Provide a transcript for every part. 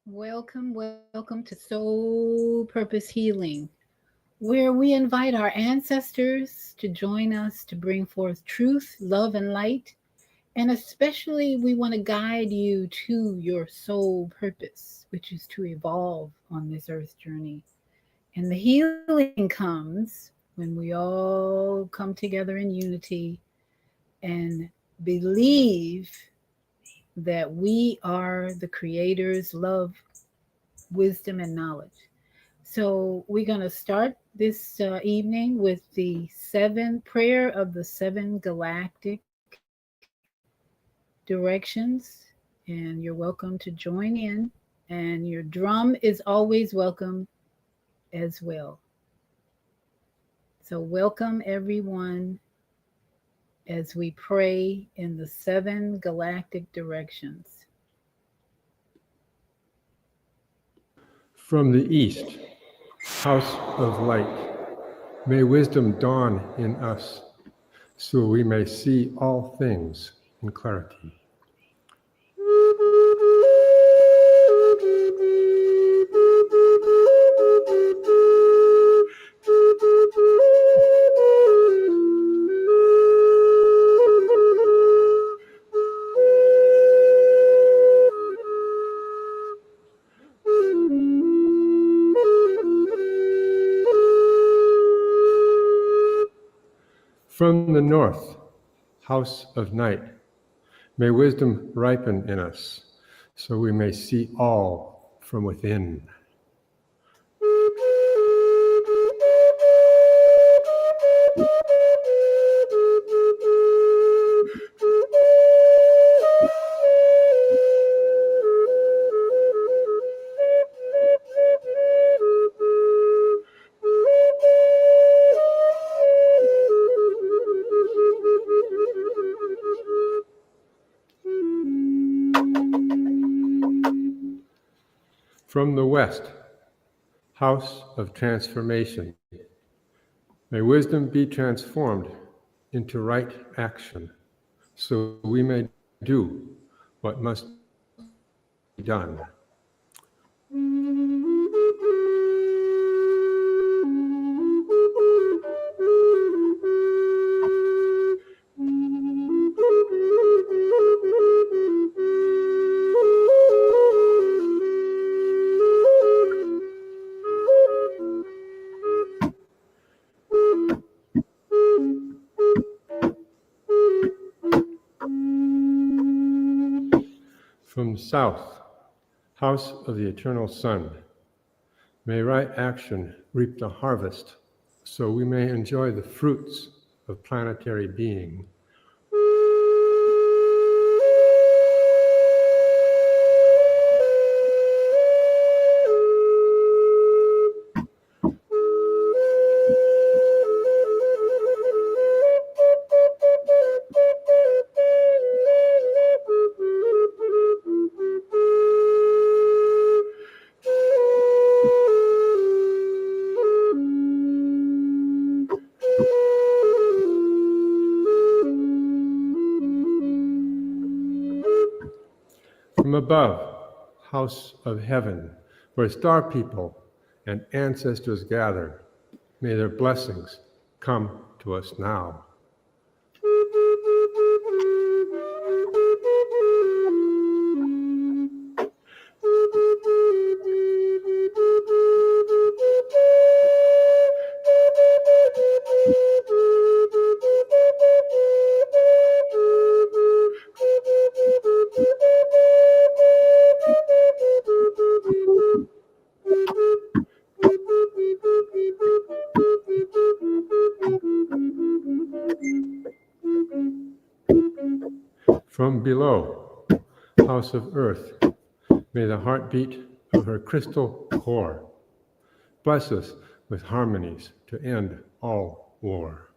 Welcome to Soul Purpose Healing, where we invite our ancestors to join us to bring forth truth, love, and light. And especially, we want to guide you to your soul purpose, which is to evolve on this earth journey. And the healing comes when we all come together in unity and believe that we are the creators, love, wisdom, and knowledge. So we're going to start this evening with the seven prayer of the seven galactic directions. And you're welcome to join in. And your drum is always welcome as well. So, welcome everyone as we pray in the seven galactic directions. From the east, house of light, may wisdom dawn in us, so we may see all things in clarity. From the north, house of night, may wisdom ripen in us, so we may see all from within. From the west, house of transformation, may wisdom be transformed into right action, so we may do what must be done. From south, house of the eternal sun, may right action reap the harvest, so we may enjoy the fruits of planetary being. From above, house of heaven, where star people and ancestors gather, may their blessings come to us now. From below, house of earth, may the heartbeat of her crystal core bless us with harmonies to end all war.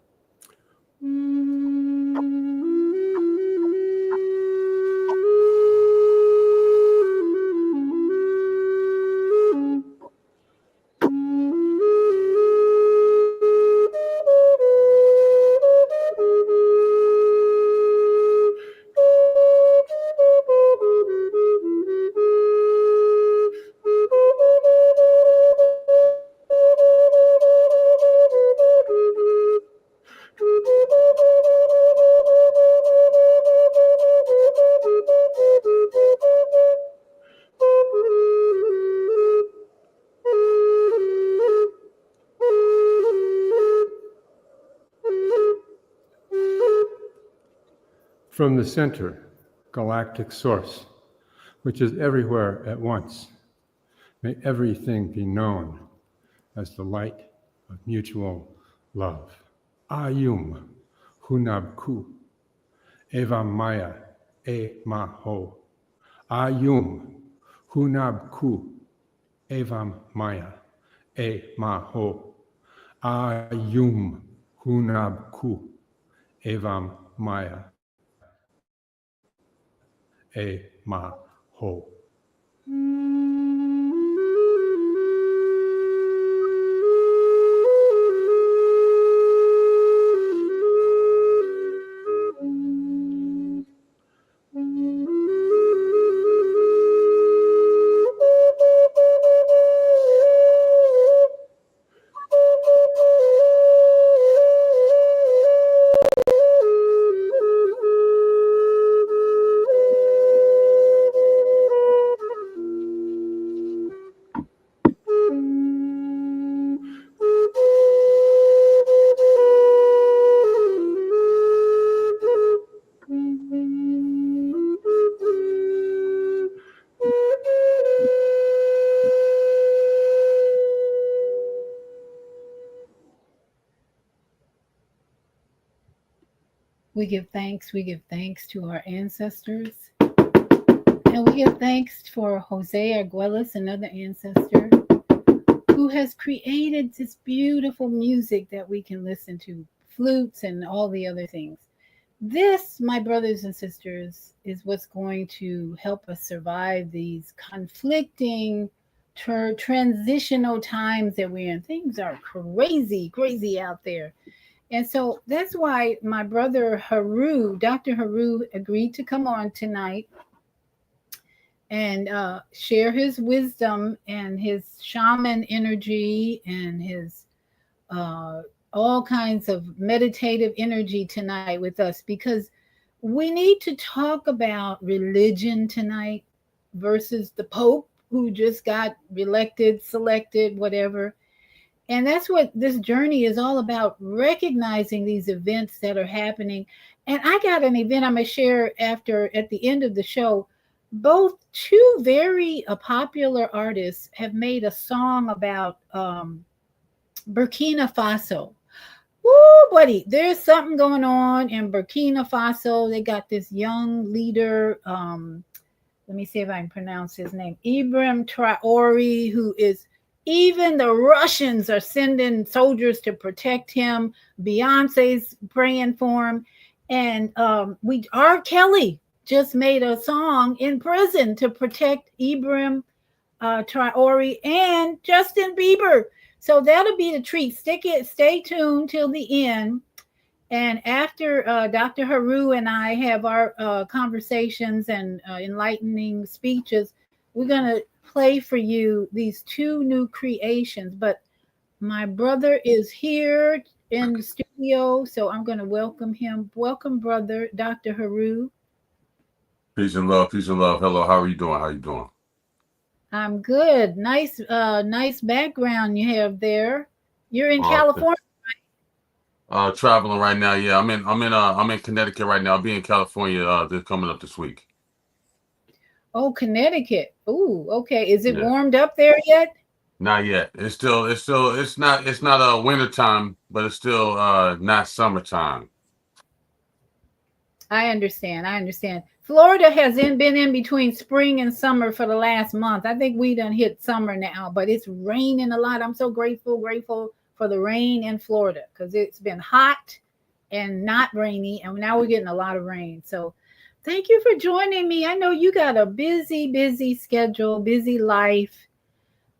from the center, galactic source, which is everywhere at once. May everything be known as the light of mutual love. Ayum Hunabku Eva Maya E Maho. Ayum Hunabku Evam Maya E Maho. Ayum Hunabku Evam Maya E Maho. We give thanks to our ancestors. And we give thanks for Jose Arguelles, another ancestor, who has created this beautiful music that we can listen to, flutes and all the other things. This, my brothers and sisters, is what's going to help us survive these conflicting, transitional times that we're in. Things are crazy, crazy out there. And so that's why my brother Haru, Dr. Haru, agreed to come on tonight and share his wisdom and his shaman energy and his uh, all kinds of meditative energy tonight with us, because we need to talk about religion tonight versus the Pope who just got elected, selected, whatever. And that's what this journey is all about, recognizing these events that are happening. And I got an event I'm going to share after at the end of the show. Both two very popular artists have made a song about Burkina Faso. Woo, buddy, there's something going on in Burkina Faso. They got this young leader. Let me see if I can pronounce his name. Ibrahim Traore, who is, even the Russians are sending soldiers to protect him. Beyonce's praying for him. And R. Kelly just made a song in prison to protect Ibrahim Traore and Justin Bieber. So that'll be the treat. Stay tuned till the end. And after Dr. Haru and I have our conversations and enlightening speeches, we're going to play for you these two new creations. But my brother is here in the studio, so I'm going to welcome him. Welcome, brother, Dr. Haru. Peace and love, peace and love. Hello, how are you doing? How are you doing? I'm good. Nice background you have there. You're in California. Traveling right now. Yeah, I'm in Connecticut right now. I'll be in California they're coming up this week. Oh, Connecticut. Ooh, okay. Is it warmed up there yet? Not yet. It's not winter time, but it's still not summertime. I understand. Florida has been in between spring and summer for the last month. I think we done hit summer now, but it's raining a lot. I'm so grateful for the rain in Florida, because it's been hot and not rainy, and now we're getting a lot of rain. So thank you for joining me. I know you got a busy schedule, busy life,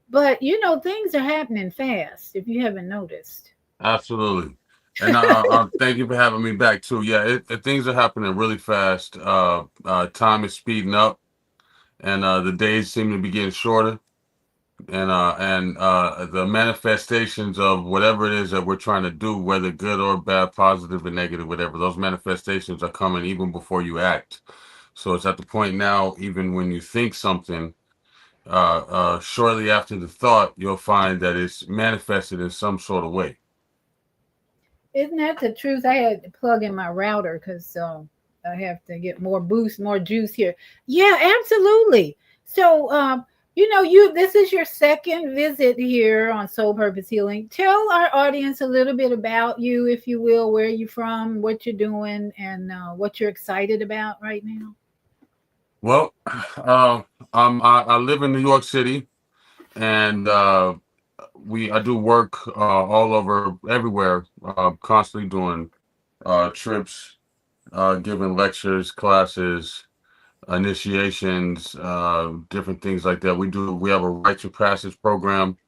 but things are happening fast, if you haven't noticed. Absolutely. And thank you for having me back too. Yeah, things are happening really fast. Time is speeding up, and the days seem to be getting shorter. And the manifestations of whatever it is that we're trying to do, whether good or bad, positive or negative, whatever, those manifestations are coming even before you act. So it's at the point now, even when you think something, shortly after the thought, you'll find that it's manifested in some sort of way. Isn't that the truth? I had to plug in my router because I have to get more boost, more juice here. Yeah, absolutely. So, you this is your second visit here on Soul Purpose Healing. Tell our audience a little bit about you, if you will, where you're from, what you're doing, and what you're excited about right now. Well, I live in New York City, and I do work all over everywhere, constantly doing trips, giving lectures, classes, initiations, different things like that. We have a rites of passage program.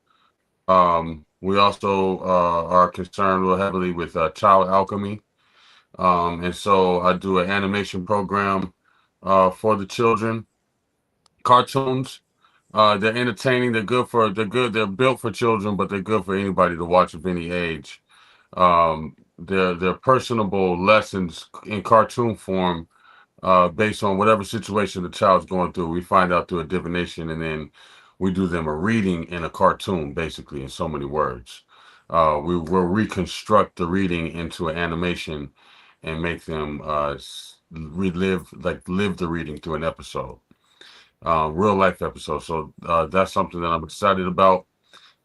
We also are concerned real heavily with child alchemy. And so I do an animation program for the children, cartoons. They're entertaining. They're built for children, but they're good for anybody to watch of any age. They're personable lessons in cartoon form, based on whatever situation the child's going through. We find out through a divination, and then we do them a reading in a cartoon, basically in so many words. We will reconstruct the reading into an animation and make them live the reading through an episode, real life episode. So that's something that I'm excited about.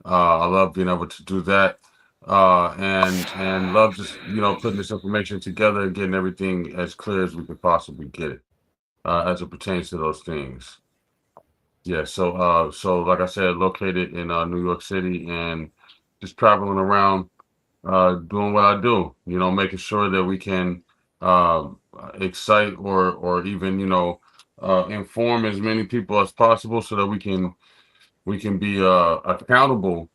I love being able to do that, and love just putting this information together and getting everything as clear as we could possibly get it, as it pertains to those things. Yeah. So like I said, located in New York City, and just traveling around, doing what I do. Making sure that we can uh, excite or even inform as many people as possible, so that we can be accountable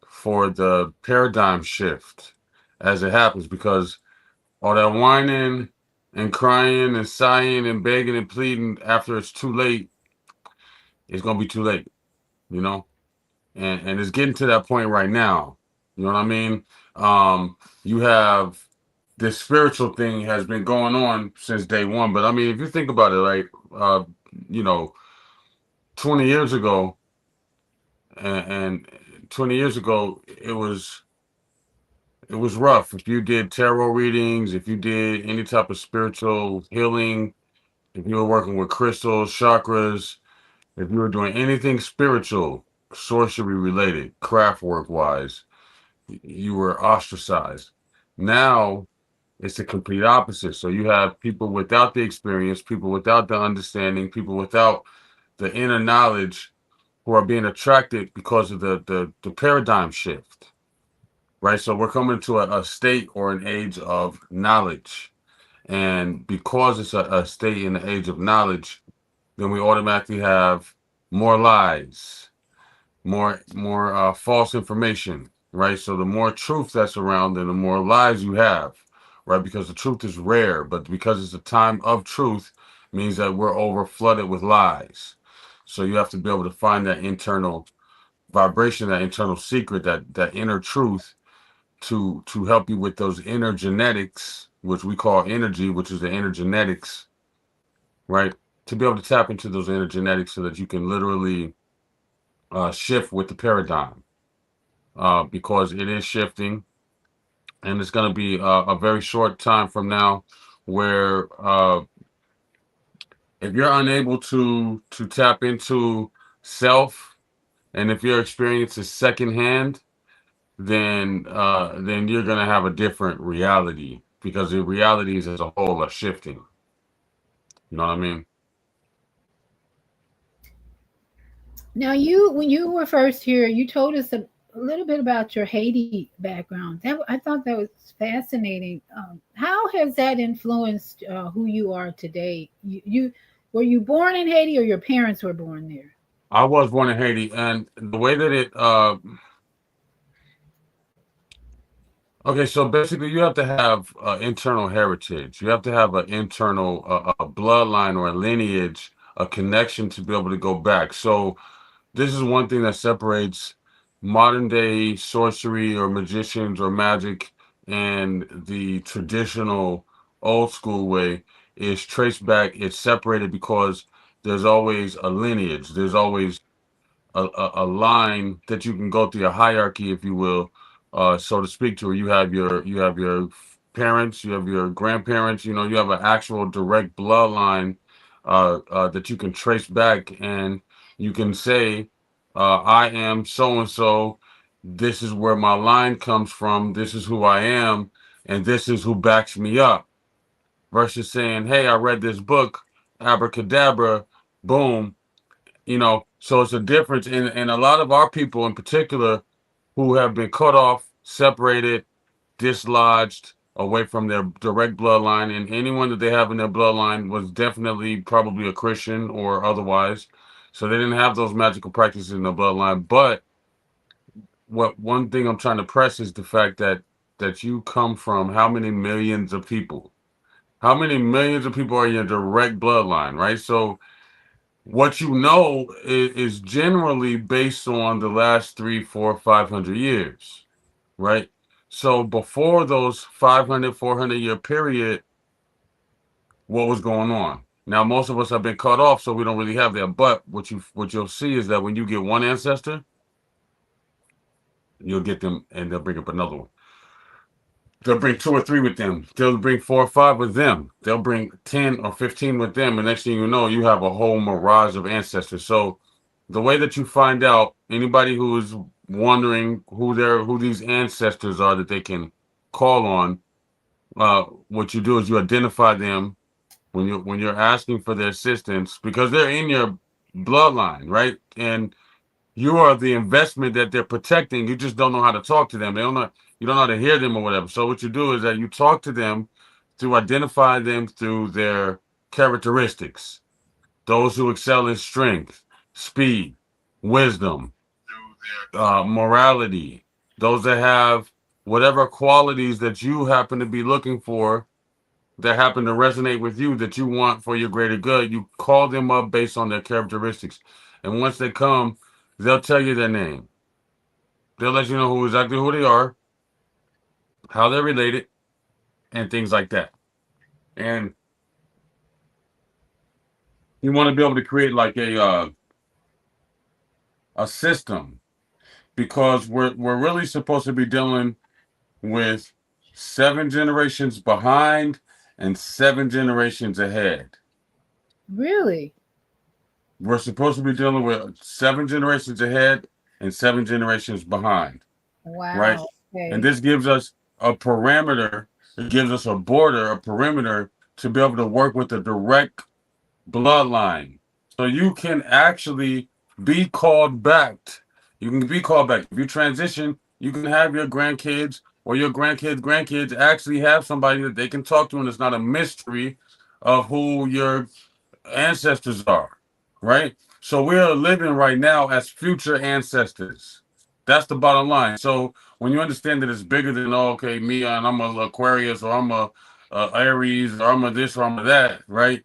for the paradigm shift as it happens, because all that whining and crying and sighing and begging and pleading after it's too late, it's gonna be too late, you know? And it's getting to that point right now. You know what I mean? You have this spiritual thing has been going on since day one. But I mean, if you think about it, like you know, 20 years ago, and 20 years ago, it was rough. If you did tarot readings, if you did any type of spiritual healing, if you were working with crystals, chakras, if you were doing anything spiritual, sorcery related, craft work wise, you were ostracized. Now it's the complete opposite. So you have people without the experience, people without the understanding, people without the inner knowledge, who are being attracted because of the paradigm shift. Right. So we're coming to a state or an age of knowledge. And because it's a state in the age of knowledge, then we automatically have more lies, more false information, right? So the more truth that's around, then the more lies you have, right? Because the truth is rare, but because it's a time of truth, means that we're over flooded with lies. So you have to be able to find that internal vibration, that internal secret, that inner truth, to help you with those inner genetics, which we call energy, which is the inner genetics, right? To be able to tap into those inner genetics so that you can literally shift with the paradigm, because it is shifting, and it's going to be a very short time from now where, if you're unable to tap into self, and if your experience is secondhand, then you're going to have a different reality, because the realities as a whole are shifting. You know what I mean? Now, when you were first here, you told us a little bit about your Haiti background. I thought that was fascinating. How has that influenced who you are today? You were you born in Haiti, or your parents were born there? I was born in Haiti, and the way that it okay, so basically, you have to have internal heritage. You have to have an internal a bloodline or a lineage, a connection to be able to go back. So this is one thing that separates modern day sorcery or magicians or magic and the traditional old school way, is traced back. It's separated because there's always a lineage. There's always a line that you can go through, a hierarchy, if you will, so to speak, to where you have your parents, you have your grandparents, you know, you have an actual direct bloodline that you can trace back, and you can say, I am so and so. This is where my line comes from. This is who I am, and this is who backs me up. Versus saying, hey, I read this book, abracadabra, boom. You know, so it's a difference. And a lot of our people in particular who have been cut off, separated, dislodged away from their direct bloodline, and anyone that they have in their bloodline was definitely probably a Christian or otherwise. So they didn't have those magical practices in their bloodline. But what one thing I'm trying to press is the fact that you come from how many millions of people? How many millions of people are in your direct bloodline, right? So what you know is generally based on the last 3, 4, 500 years, right? So before those 500, 400 year period, what was going on? Now, most of us have been cut off, so we don't really have that. But what you'll see is that when you get one ancestor, you'll get them, and they'll bring up another one. They'll bring 2 or 3 with them. They'll bring 4 or 5 with them. They'll bring 10 or 15 with them. And next thing you know, you have a whole mirage of ancestors. So the way that you find out, anybody who is wondering who these ancestors are that they can call on, what you do is you identify them when you're asking for their assistance because they're in your bloodline, right? And you are the investment that they're protecting. You just don't know how to talk to them. They don't know you don't know how to hear them or whatever. So what you do is that you talk to them to identify them through their characteristics. Those who excel in strength, speed, wisdom, morality. Those that have whatever qualities that you happen to be looking for that happen to resonate with you that you want for your greater good, you call them up based on their characteristics. And once they come, they'll tell you their name. They'll let you know exactly who they are, how they're related, and things like that. And you want to be able to create like a system because we're really supposed to be dealing with 7 generations behind and 7 generations ahead. Really? We're supposed to be dealing with 7 generations ahead and 7 generations behind, right? Wow. And Okay. this gives us a parameter, it gives us a border, a perimeter to be able to work with the direct bloodline. So you can actually be called back. You can be called back. If you transition, you can have your grandkids or your grandkids actually have somebody that they can talk to, and it's not a mystery of who your ancestors are, right? So we're living right now as future ancestors. That's the bottom line. So when you understand that it's bigger than, oh, okay, me and I'm a Aquarius or I'm a Aries or I'm a this or I'm a that, right?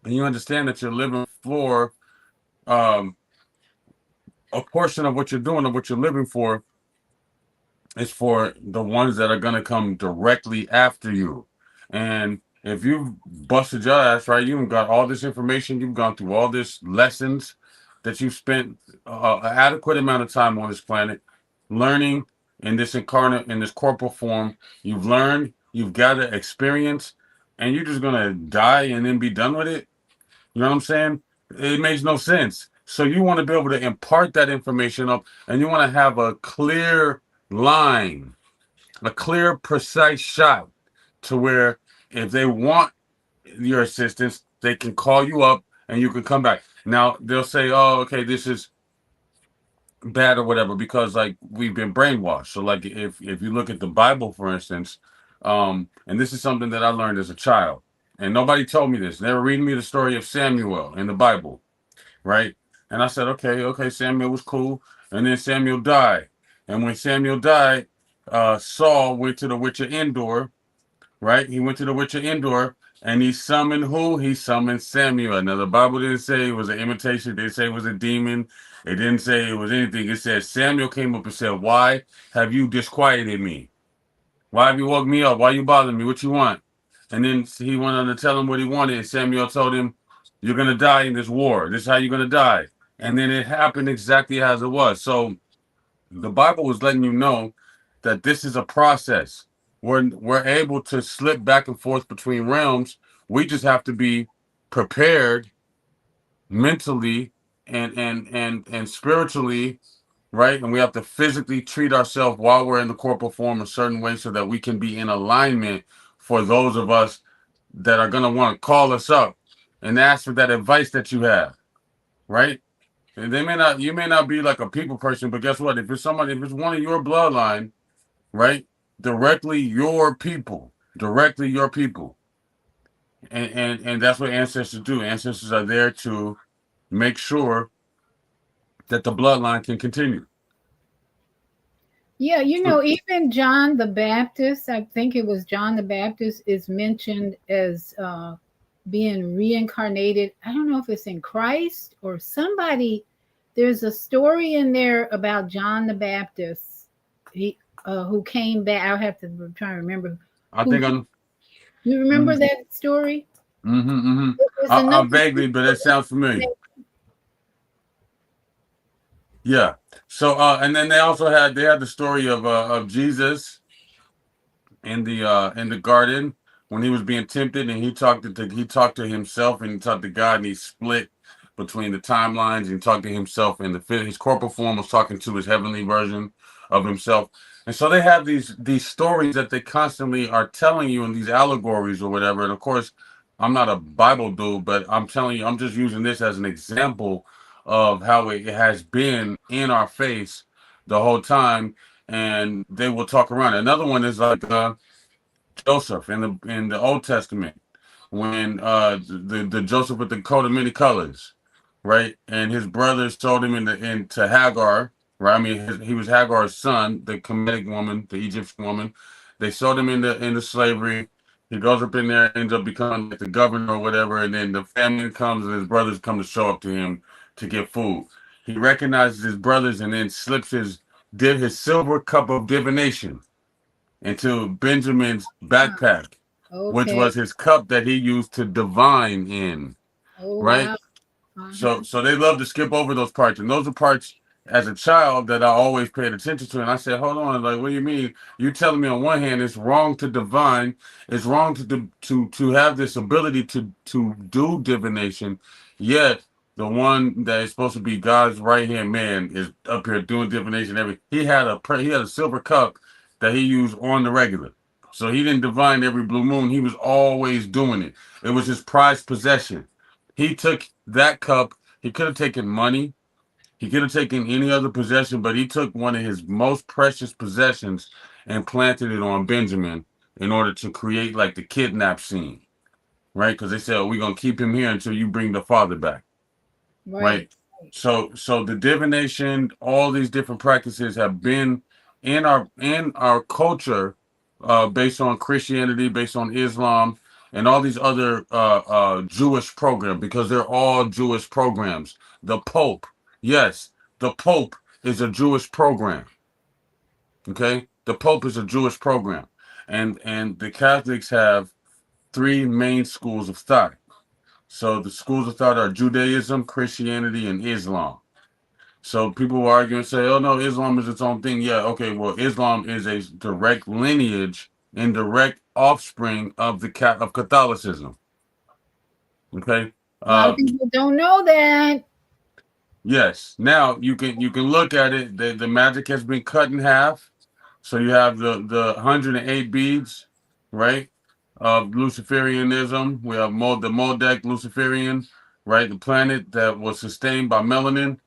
And you understand that you're living for um, a portion of what you're doing or what you're living for is for the ones that are going to come directly after you. And if you've busted your ass, right, you've got all this information, you've gone through all this lessons that you've spent an adequate amount of time on this planet learning in this incarnate, in this corporal form. You've learned, you've gathered experience, and you're just going to die and then be done with it. You know what I'm saying? It makes no sense. So you want to be able to impart that information up, and you want to have a clear line, a clear, precise shot to where if they want your assistance, they can call you up and you can come back. Now they'll say, "Oh, okay, this is bad or whatever," because like we've been brainwashed. So like if you look at the Bible, for instance, and this is something that I learned as a child, and nobody told me this. They were reading me the story of Samuel in the Bible, right? And I said, okay, Samuel was cool. And then Samuel died. And when Samuel died, Saul went to the Witcher Endor, right? He went to the Witcher Endor and he summoned who? He summoned Samuel. Now, the Bible didn't say it was an imitation. It didn't say it was a demon. It didn't say it was anything. It said Samuel came up and said, why have you disquieted me? Why have you woke me up? Why you bothering me? What you want? And then he went on to tell him what he wanted. And Samuel told him, you're going to die in this war. This is how you're going to die. And then it happened exactly as it was. So the Bible was letting you know that this is a process. we're able to slip back and forth between realms. We just have to be prepared mentally and spiritually, right? And we have to physically treat ourselves while we're in the corporal form a certain way so that we can be in alignment for those of us that are going to want to call us up and ask for that advice that you have, right? And you may not be like a people person, but guess what? If it's somebody, if it's one of your bloodline, right? Directly your people. And that's what ancestors do. Ancestors are there to make sure that the bloodline can continue. Yeah, even John the Baptist, I think it was John the Baptist, is mentioned as being reincarnated. I don't know if it's in Christ or somebody. There's a story in there about John the Baptist, he who came back. I'll have to try to remember I who. think I'm. You remember Mm-hmm, that story? mm-hmm. There's another I vaguely, but it sounds familiar. Yeah. So, and then they had the story of Jesus in the garden when he was being tempted, and he talked to himself and he talked to God, and he split between the timelines and talked to himself, and his corporal form was talking to his heavenly version of himself. And so they have these stories that they constantly are telling you in these allegories or whatever. And of course, I'm not a Bible dude, but I'm telling you, I'm just using this as an example of how it has been in our face the whole time, and they will talk around. Another one is like Joseph in the Old Testament, when the Joseph with the coat of many colors, right? And his brothers sold him into Hagar, right? I mean, he was Hagar's son, the Kemetic woman, the Egyptian woman. They sold him into slavery. He goes up in there, ends up becoming like the governor or whatever, and then the famine comes and his brothers come to show up to him to get food. He recognizes his brothers and then slips his silver cup of divination into Benjamin's backpack, which Okay. was his cup that he used to divine in, Oh right? wow. Uh-huh. So they love to skip over those parts, and those are parts as a child that I always paid attention to. And I said, "Hold on, like, what do you mean? You telling me on one hand it's wrong to divine, it's wrong to have this ability to do divination, yet the one that is supposed to be God's right hand man is up here doing divination. He had a silver cup that he used on the regular." So he didn't divine every blue moon. He was always doing it. It was his prized possession. He took that cup. He could have taken money. He could have taken any other possession, but he took one of his most precious possessions and planted it on Benjamin in order to create like the kidnap scene, right? Because they said, oh, we're going to keep him here until you bring the father back, right? Right. So the divination, all these different practices have been in our culture, based on Christianity, based on Islam, and all these other Jewish programs, because they're all Jewish programs. The Pope, yes, the Pope is a Jewish program. Okay, the Pope is a Jewish program, and the Catholics have three main schools of thought. So the schools of thought are Judaism, Christianity, and Islam. So people will argue and say, "Oh no, Islam is its own thing." Yeah, okay. Well, Islam is a direct lineage and direct offspring of of Catholicism. Okay. A lot Uh, of people don't know that. yes. Now you can look at it. The magic has been cut in half. So you have the 108 beads, right? Of Luciferianism. We have the Moldak Luciferian, right? The planet that was sustained by melanin,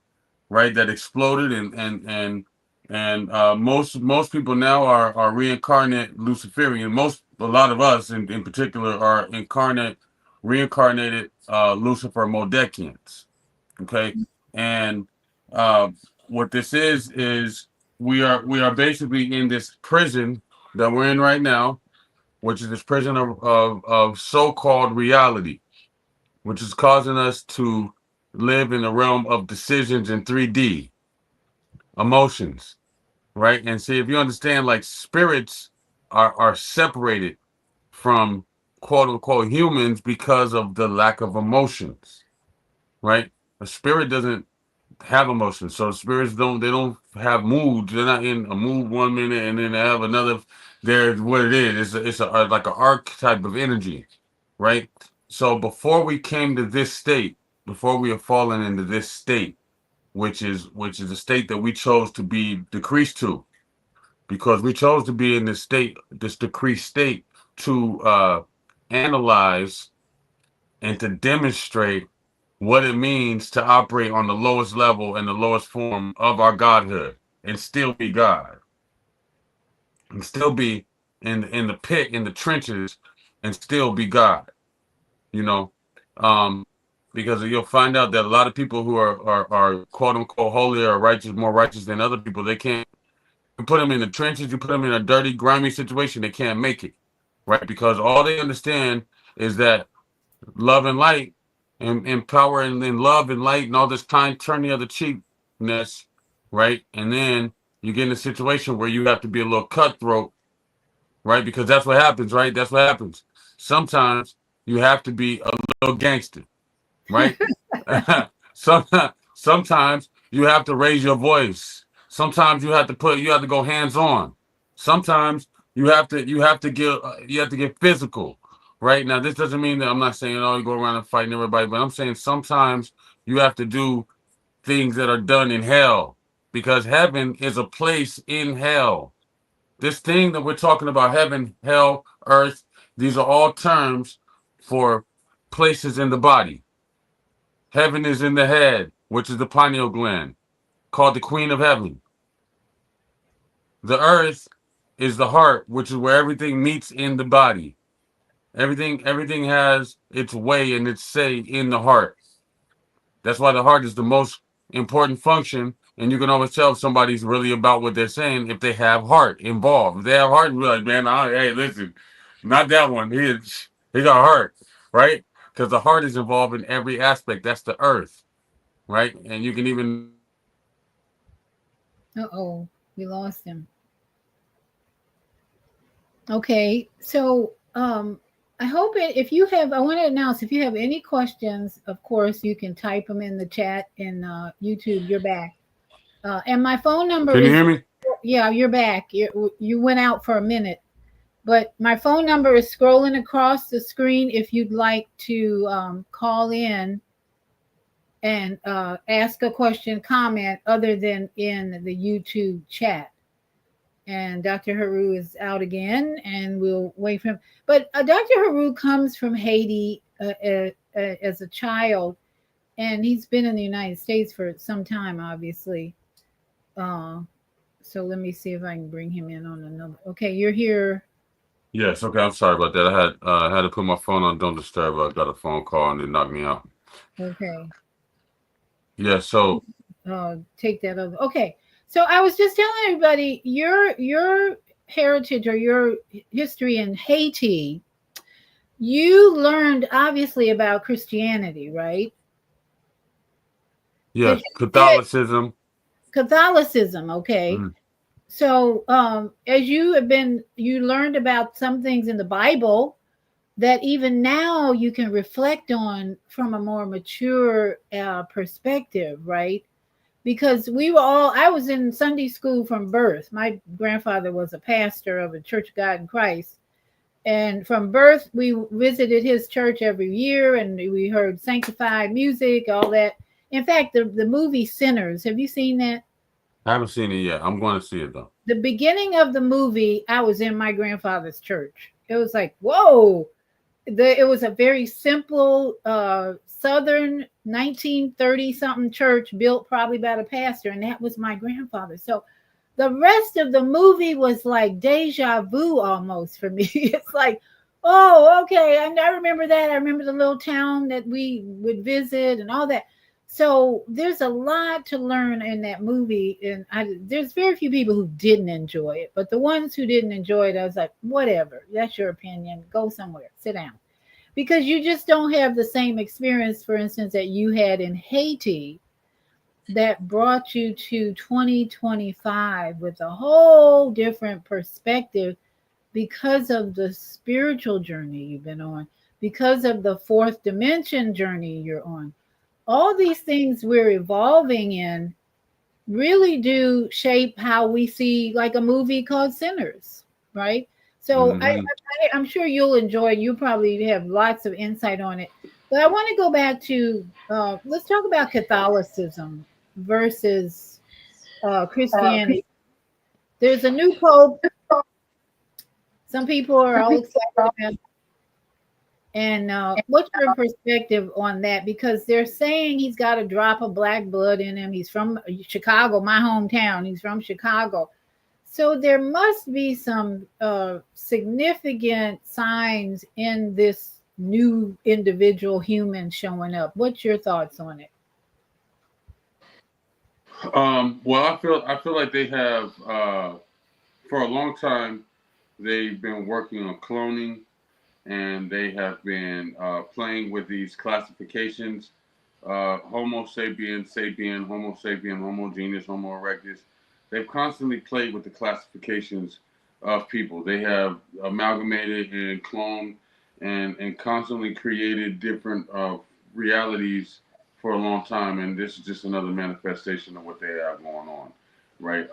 right? That exploded, and most people now are reincarnate Luciferian. A lot of us in particular are reincarnated Lucifer Moldekians. Okay, and uh, what this is we are basically in this prison that we're in right now, which is this prison of so-called reality, which is causing us to live in the realm of decisions in 3D, emotions, right? And see, if you understand, like, spirits are separated from quote unquote humans because of the lack of emotions, right? A spirit doesn't have emotions. So spirits don't have moods. They're not in a mood one minute and then they have another there's what it is. It's a like an archetype of energy, right? So before we came to this state, before we have fallen into this state, which is a state that we chose to be decreased to, because we chose to be in this state, this decreased state, to analyze and to demonstrate what it means to operate on the lowest level and the lowest form of our godhood and still be God and still be in the pit, in the trenches, and still be God, you know. Um, because you'll find out that a lot of people who are quote unquote holy or righteous, more righteous than other people, they can't. You put them in the trenches, you put them in a dirty, grimy situation, they can't make it, right? Because all they understand is that love and light and power and love and light and all this kind turn the other cheekness, right? And then you get in a situation where you have to be a little cutthroat, right? Because that's what happens, right? That's what happens. Sometimes you have to be a little gangster, right? Sometimes you have to raise your voice. Sometimes you have to go hands on. Sometimes you have to get physical, right? Now this doesn't mean that I'm not saying oh you go around and fighting everybody, but I'm saying sometimes you have to do things that are done in hell because heaven is a place in hell. This thing that we're talking about, heaven, hell, earth, these are all terms for places in the body. Heaven is in the head, which is the pineal gland, called the Queen of Heaven. The earth is the heart, which is where everything meets in the body. Everything has its way and its say in the heart. That's why the heart is the most important function. And you can always tell if somebody's really about what they're saying if they have heart involved. If they have heart, you're like, man, hey, listen, not that one. He got heart, right? Because the heart is involved in every aspect. That's the earth, right? And you can even Uh-oh, we lost him. Okay, so I hope it. If you have, I want to announce if you have any questions, of course you can type them in the chat in YouTube. You're back, and my phone number can you is. hear me? Yeah, you're back. You went out for a minute, but my phone number is scrolling across the screen. If you'd like to call in and ask a question, comment other than in the YouTube chat. And Dr. Haru is out again, and we'll wait for him. But Dr. Haru comes from Haiti as a child, and he's been in the United States for some time, obviously. Uh, so let me see if I can bring him in on another. Okay, you're here. Yes. Okay. I'm sorry about that. I had to put my phone on don't disturb. I got a phone call and it knocked me out. Okay, Yeah. So take that over. Okay, so I was just telling everybody your heritage or your history in Haiti. You learned obviously about Christianity, right? yeah, Because you said Catholicism. Catholicism, okay. Mm, So, as you learned about some things in the Bible that even now you can reflect on from a more mature perspective, right? Because I was in Sunday school from birth. My grandfather was a pastor of a Church of God in Christ. And from birth, we visited his church every year and we heard sanctified music, all that. In fact, the movie Sinners, have you seen that? I haven't seen it yet. I'm going to see it though. The beginning of the movie, I was in my grandfather's church. It was like, whoa. It was a very simple Southern 1930 something church built probably by the pastor, and that was my grandfather. So the rest of the movie was like deja vu almost for me. It's like, oh, okay, I remember that. I remember the little town that we would visit and all that. So there's a lot to learn in that movie, and there's very few people who didn't enjoy it. But the ones who didn't enjoy it, I was like, whatever, that's your opinion. Go somewhere, sit down, because you just don't have the same experience, for instance, that you had in Haiti that brought you to 2025 with a whole different perspective because of the spiritual journey you've been on, because of the fourth dimension journey you're on. All these things we're evolving in really do shape how we see, like a movie called Sinners, right? So Hmm. I'm sure you'll enjoy it. You probably have lots of insight on it. But I want to go back to let's talk about Catholicism versus Christianity. There's a new pope. Some people are all excited about. And what's your perspective on that? Because they're saying he's got a drop of black blood in him. He's from Chicago, my hometown. He's from Chicago. So there must be some significant signs in this new individual human showing up. What's your thoughts on it? Well, I feel like they have for a long time they've been working on cloning, and they have been playing with these classifications: Homo sapien, Homo genius, Homo erectus. They've constantly played with the classifications of people. They have amalgamated and cloned and constantly created different realities for a long time, and this is just another manifestation of what they have going on, right?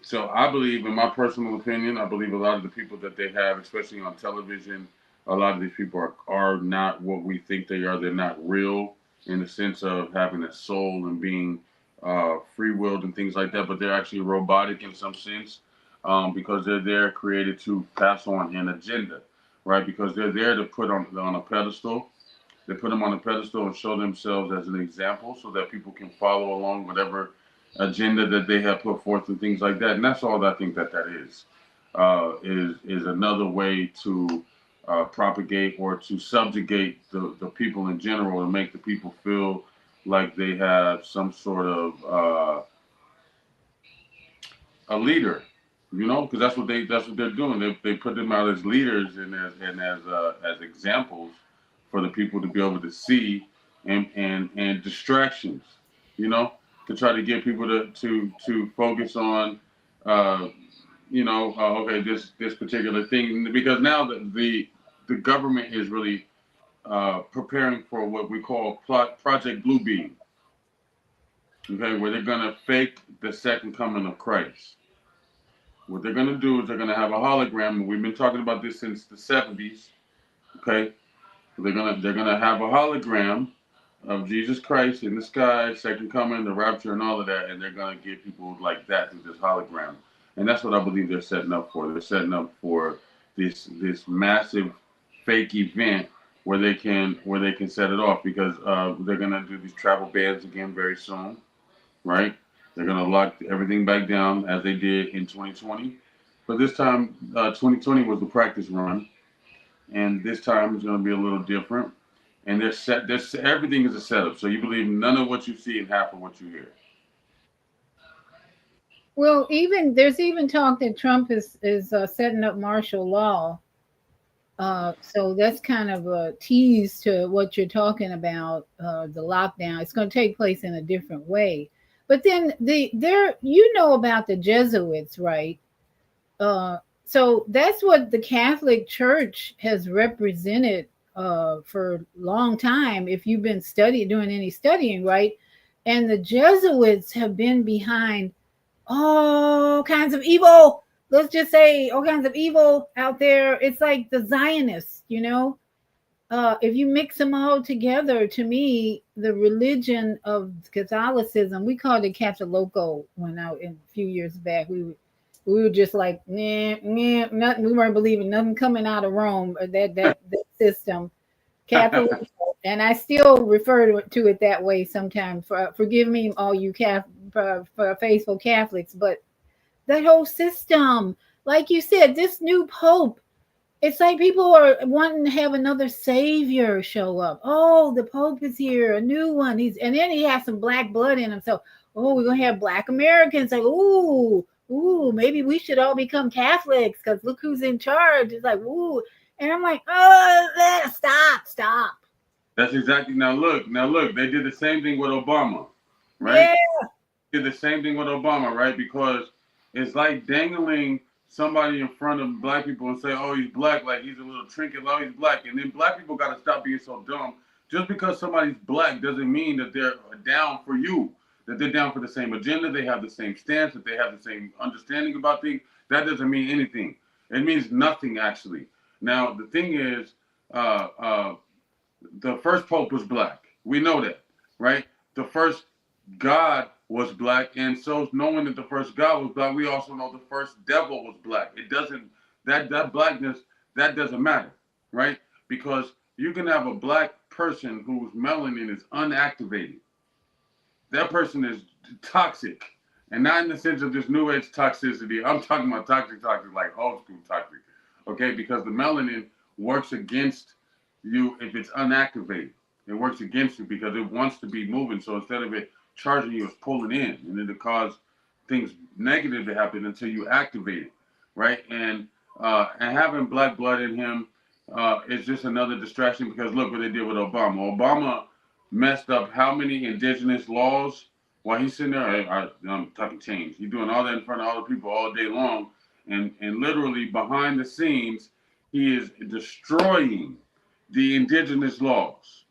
So I believe, in my personal opinion, I believe a lot of the people that they have, especially on television, a lot of these people are not what we think they are. They're not real in the sense of having a soul and being free willed and things like that, but they're actually robotic in some sense, because they're there created to pass on an agenda, right? Because they're there to put on a pedestal. They put them on a pedestal and show themselves as an example so that people can follow along whatever agenda that they have put forth and things like that. And that's all I think that that is another way to propagate or to subjugate the people in general and make the people feel like they have some sort of a leader, because that's what they're doing. They put them out as leaders and as examples for the people to be able to see, and distractions, you know, to try to get people to focus on, uh, okay, this particular thing, because now the government is really preparing for what we call Project Bluebeam, okay, where they're gonna fake the second coming of Christ. What they're going to do is they're going to have a hologram, and we've been talking about this since the 70s. Okay, they're gonna have a hologram of Jesus Christ in the sky, second coming, the rapture, and all of that, and they're gonna get people like that through this hologram, and that's what I believe they're setting up for. They're setting up for this massive fake event where they can set it off, because they're gonna do these travel bans again very soon, right? They're going to lock everything back down as they did in 2020. But this time, 2020 was the practice run, and this time is going to be a little different. And they're set. Everything is a setup. So you believe none of what you see and half of what you hear. Well, even there's even talk that Trump is setting up martial law. So that's kind of a tease to what you're talking about. The lockdown. It's going to take place in a different way. But then you know about the Jesuits, right? So that's what the Catholic Church has represented for a long time. If you've been doing any studying, right? And the Jesuits have been behind all kinds of evil. Let's just say all kinds of evil out there. It's like the Zionists, you know. If you mix them all together, to me, the religion of Catholicism, we called it Catholico when I in a few years back. We were just like, nah, nah, nothing. We weren't believing nothing coming out of Rome, or that system, Catholic. And I still refer to it that way sometimes. Forgive me, all you for faithful Catholics, but that whole system, like you said, this new pope, it's like people are wanting to have another savior show up. Oh, the pope is here, a new one. And then he has some black blood in him. So, oh, we're gonna have black Americans. Like, ooh, maybe we should all become Catholics because look who's in charge. It's like, ooh, and I'm like, oh, stop. That's exactly. Now look. They did the same thing with Obama, right? Yeah, Did the same thing with Obama, right? Because it's like dangling somebody in front of black people and say, "Oh, he's black," like he's a little trinket. Oh, he's black, and then black people got to stop being so dumb. Just because somebody's black doesn't mean that they're down for you. That they're down for the same agenda, they have the same stance, that they have the same understanding about things. That doesn't mean anything. It means nothing actually. Now the thing is, uh, uh, the first pope was black. We know that, right? The first God was black, and so knowing that the first God was black, we also know the first devil was black. It doesn't that blackness that doesn't matter, right? Because you can have a black person whose melanin is unactivated. That person is toxic, and not in the sense of this new age toxicity. I'm talking about toxic, like old school toxic, okay? Because the melanin works against you if it's unactivated. It works against you because it wants to be moving. So instead of it charging you, it's pulling in, and it'll cause things negative to happen until you activate it, right? And having black blood in him is just another distraction because look what they did with Obama. Obama messed up how many indigenous laws while he's sitting there. I'm talking change. He's doing all that in front of all the people all day long, and literally behind the scenes, he is destroying the indigenous laws.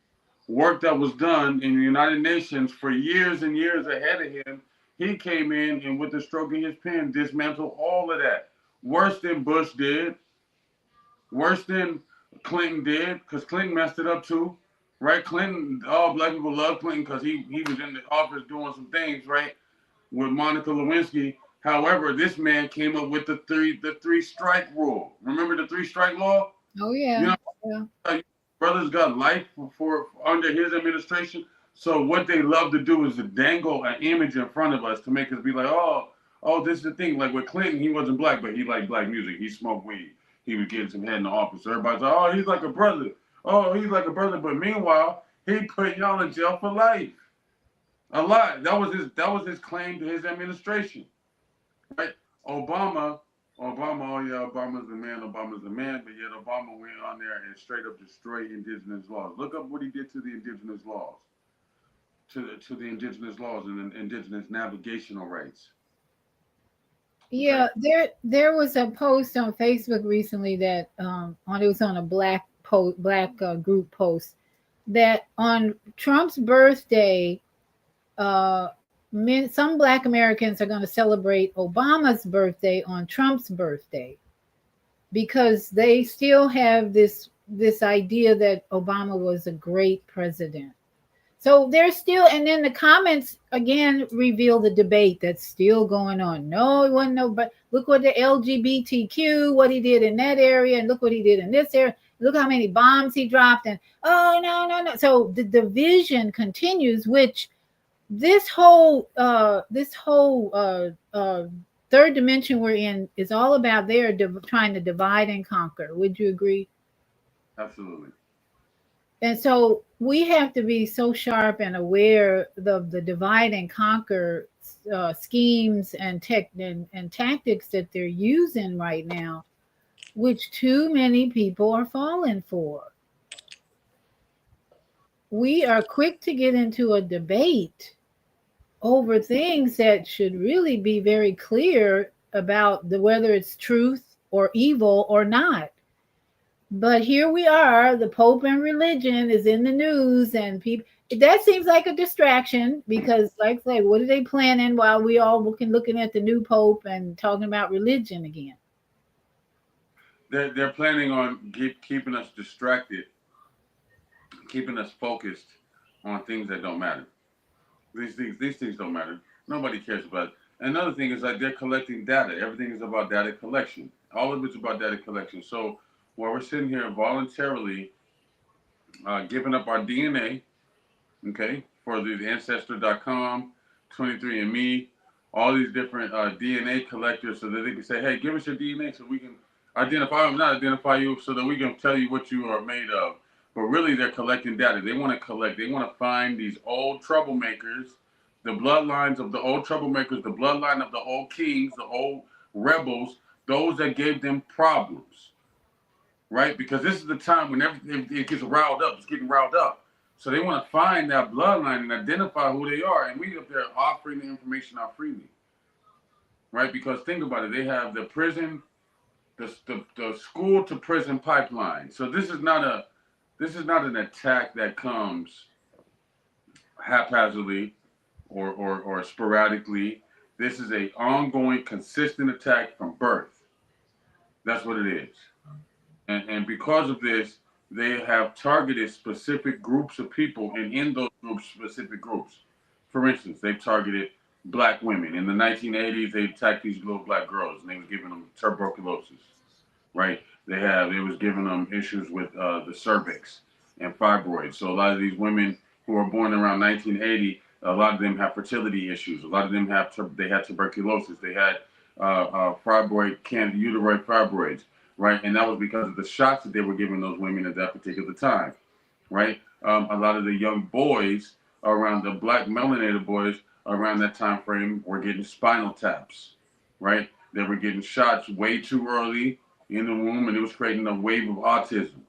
Work that was done in the United Nations for years and years ahead of him. He came in and with the stroke of his pen dismantled all of that. Worse than Bush did, worse than Clinton did, because Clinton messed it up too, right? Clinton, all black people love Clinton because he was in the office doing some things, right, with Monica Lewinsky. However, this man came up with the three strike rule. Remember the three strike law? Oh You yeah. know, Yeah. brothers got life for under his administration. So what they love to do is to dangle an image in front of us to make us be like, oh, this is the thing. Like with Clinton, he wasn't black, but he liked black music. He smoked weed. He was getting some head in the office. So everybody's like, oh, he's like a brother. Oh, he's like a brother. But meanwhile, he put y'all in jail for life. A lot. That was his claim to his administration. Right? Obama, oh yeah, Obama's the man, but yet Obama went on there and straight up destroyed indigenous laws. Look up what he did to the indigenous laws, to the indigenous laws and the indigenous navigational rights. Okay, Yeah, there was a post on Facebook recently that on it was on a black group post that on Trump's birthday, uh, some Black Americans are going to celebrate Obama's birthday on Trump's birthday because they still have this idea that Obama was a great president. So there's still, and then the comments again reveal the debate that's still going on. No, it wasn't no, but look what the LGBTQ, what he did in that area, and look what he did in this area. Look how many bombs he dropped, and oh no, no, no. So the division continues, which this whole third dimension we're in is all about. They're trying to divide and conquer. Would you agree? absolutely. And so we have to be so sharp and aware of the divide and conquer schemes and and tactics that they're using right now, which too many people are falling for. We are quick to get into a debate over things that should really be very clear about whether it's truth or evil or not. But here we are, the Pope and religion is in the news, and people that seems like a distraction because, like, what are they planning while we all looking at the new Pope and talking about religion again? They're planning on keeping us distracted, keeping us focused on things that don't matter. These things don't matter. Nobody cares about it. Another thing is like they're collecting data. Everything is about data collection. All of it's about data collection. So while we're sitting here voluntarily giving up our DNA, okay, for the Ancestor.com, 23andMe, all these different DNA collectors so that they can say, hey, give us your DNA so we can identify them, not identify you, so that we can tell you what you are made of. But really, they're collecting data. They want to collect, they want to find these old troublemakers, the bloodlines of the old troublemakers, the bloodline of the old kings, the old rebels, those that gave them problems, right? Because this is the time when everything it gets riled up. It's getting riled up. So they want to find that bloodline and identify who they are. And we up there offering the information out freely, right? Because think about it. They have the prison, the school to prison pipeline. So this is not an attack that comes haphazardly or sporadically. This is a ongoing, consistent attack from birth. That's what it is. And because of this, they have targeted specific groups of people, and in those groups, specific groups. For instance, they've targeted black women. In the 1980s, they attacked these little black girls, and they was giving them tuberculosis, right? They was giving them issues with the cervix and fibroids. So a lot of these women who were born around 1980, a lot of them have fertility issues. A lot of them they had tuberculosis. They had uterine fibroids, right? And that was because of the shots that they were giving those women at that particular time, right? A lot of the young boys around the black melanated boys around that time frame were getting spinal taps, right? They were getting shots way too early in the womb, and it was creating a wave of autism,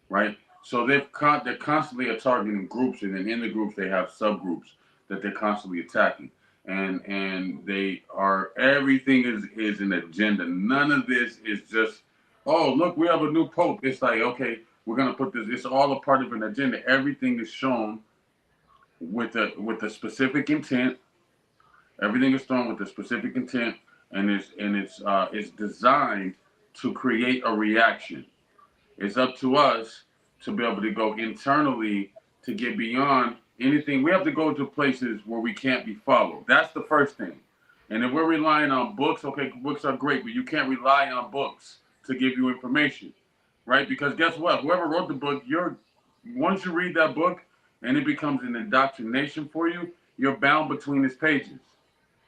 right? So they're constantly targeting groups, and then in the groups they have subgroups that they're constantly attacking, and they are everything is an agenda. None of this is just, oh look, we have a new pope. It's like, okay, we're gonna put this. It's all a part of an agenda. Everything is shown with a specific intent. Everything is done with a specific intent, and it's designed to create a reaction. It's up to us to be able to go internally to get beyond anything. We have to go to places where we can't be followed. That's the first thing. And if we're relying on books, okay, books are great, but you can't rely on books to give you information, right? Because guess what? Whoever wrote the book, once you read that book and it becomes an indoctrination for you, you're bound between its pages,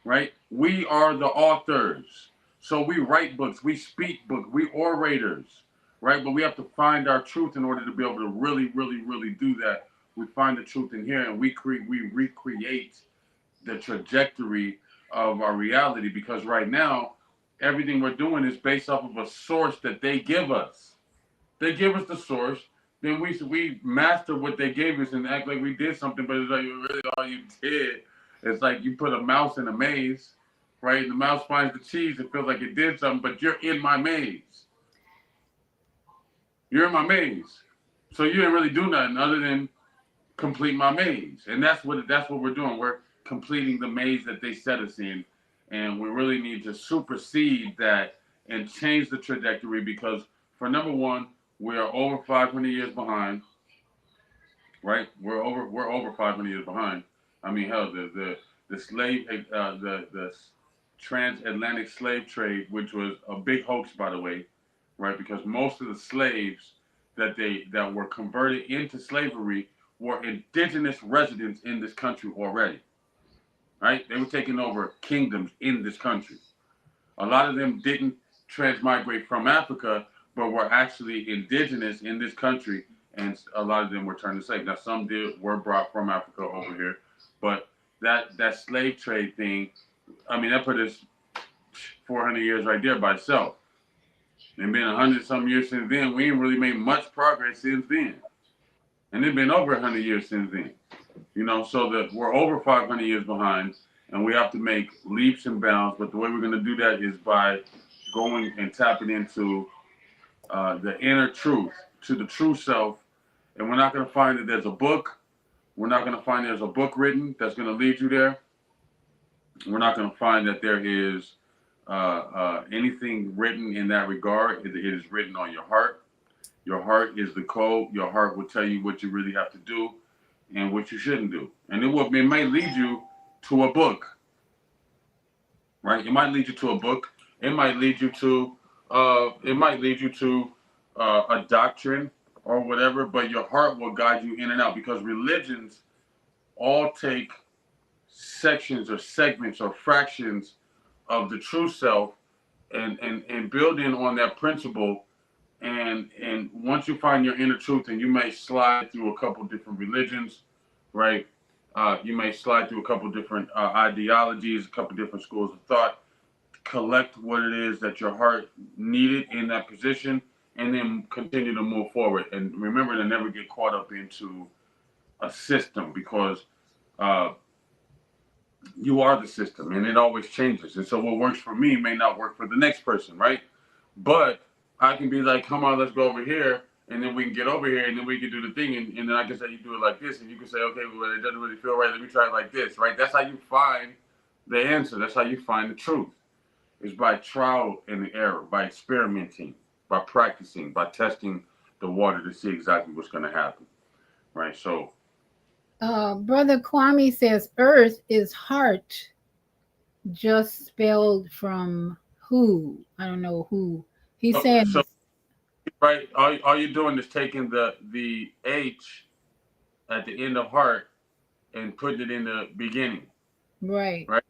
right? We are the authors. So we write books, we speak books, we orators, right? But we have to find our truth in order to be able to really, really, really do that. We find the truth in here, and we recreate the trajectory of our reality, because right now everything we're doing is based off of a source that they give us. They give us the source, then we master what they gave us and act like we did something, but it's like really all you did. It's like you put a mouse in a maze, right? And the mouse finds the cheese, it feels like it did something, but you're in my maze. You're in my maze. So you didn't really do nothing other than complete my maze. And that's what we're doing. We're completing the maze that they set us in. And we really need to supersede that and change the trajectory, because for number one, we are over 500 years behind, right? We're over 500 years behind. I mean, hell, the transatlantic slave trade, which was a big hoax, by the way, right? Because most of the slaves that were converted into slavery were indigenous residents in this country already, right? They were taking over kingdoms in this country. A lot of them didn't transmigrate from Africa, but were actually indigenous in this country, and a lot of them were turned to slave. Now, some were brought from Africa over here, but that slave trade thing, I mean, that put us 400 years right there by itself. And been 100 some years since then. We ain't really made much progress since then, and it's been over 100 years since then. So that we're over 500 years behind, and we have to make leaps and bounds. But the way we're going to do that is by going and tapping into the inner truth, to the true self. And we're not going to find that there's a book. We're not going to find there's a book written that's going to lead you there. We're not going to find that there is anything written in that regard. It is written on your heart. Your heart is the code. Your heart will tell you what you really have to do and what you shouldn't do. And it might lead you to a book, right? It might lead you to a book. It might lead you to a doctrine or whatever, but your heart will guide you in and out, because religions all take sections or segments or fractions of the true self and build in on that principle. And once you find your inner truth, and you may slide through a couple different religions, right? You may slide through a couple different ideologies, a couple different schools of thought, collect what it is that your heart needed in that position, and then continue to move forward. And remember to never get caught up into a system, because you are the system, and it always changes. And so what works for me may not work for the next person, right? But I can be like, come on, let's go over here, and then we can get over here, and then we can do the thing, and then I can say, you do it like this, and you can say, okay, well, it doesn't really feel right, let me try it like this, right? That's how you find the answer. That's how you find the truth. is by trial and error, by experimenting, by practicing, by testing the water to see exactly what's going to happen. Right. So, Brother Kwame says earth is heart, just spelled from who? I don't know who. He so says, right, all you're doing is taking the H at the end of heart and putting it in the beginning, right, right?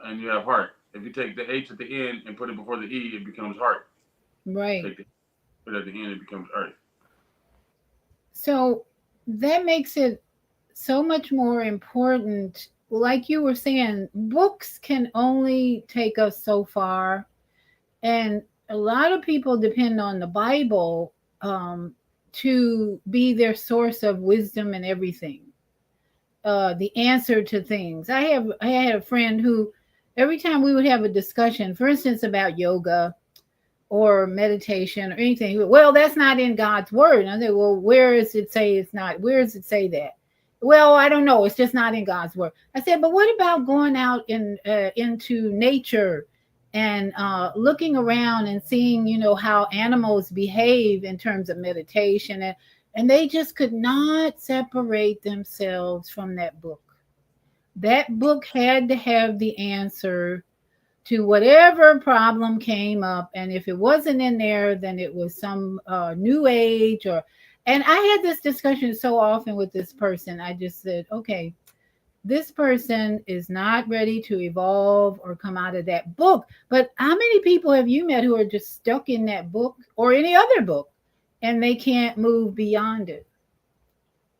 And you have heart. If you take the H at the end and put it before the E, it becomes heart. right. Take the put it at the end, it becomes earth. So that makes it so much more important. Like you were saying, books can only take us so far. And a lot of people depend on the Bible to be their source of wisdom and everything, the answer to things. I had a friend who every time we would have a discussion, for instance, about yoga or meditation or anything, well, that's not in God's word. And I said, well, where does it say it's not? Where does it say that? Well, I don't know. It's just not in God's word. I said, but what about going out into nature and looking around and seeing, how animals behave in terms of meditation, and they just could not separate themselves from that book. That book had to have the answer to whatever problem came up, and if it wasn't in there, then it was some new age. Or and I had this discussion so often with this person. I just said, okay, this person is not ready to evolve or come out of that book. But how many people have you met who are just stuck in that book or any other book and they can't move beyond it?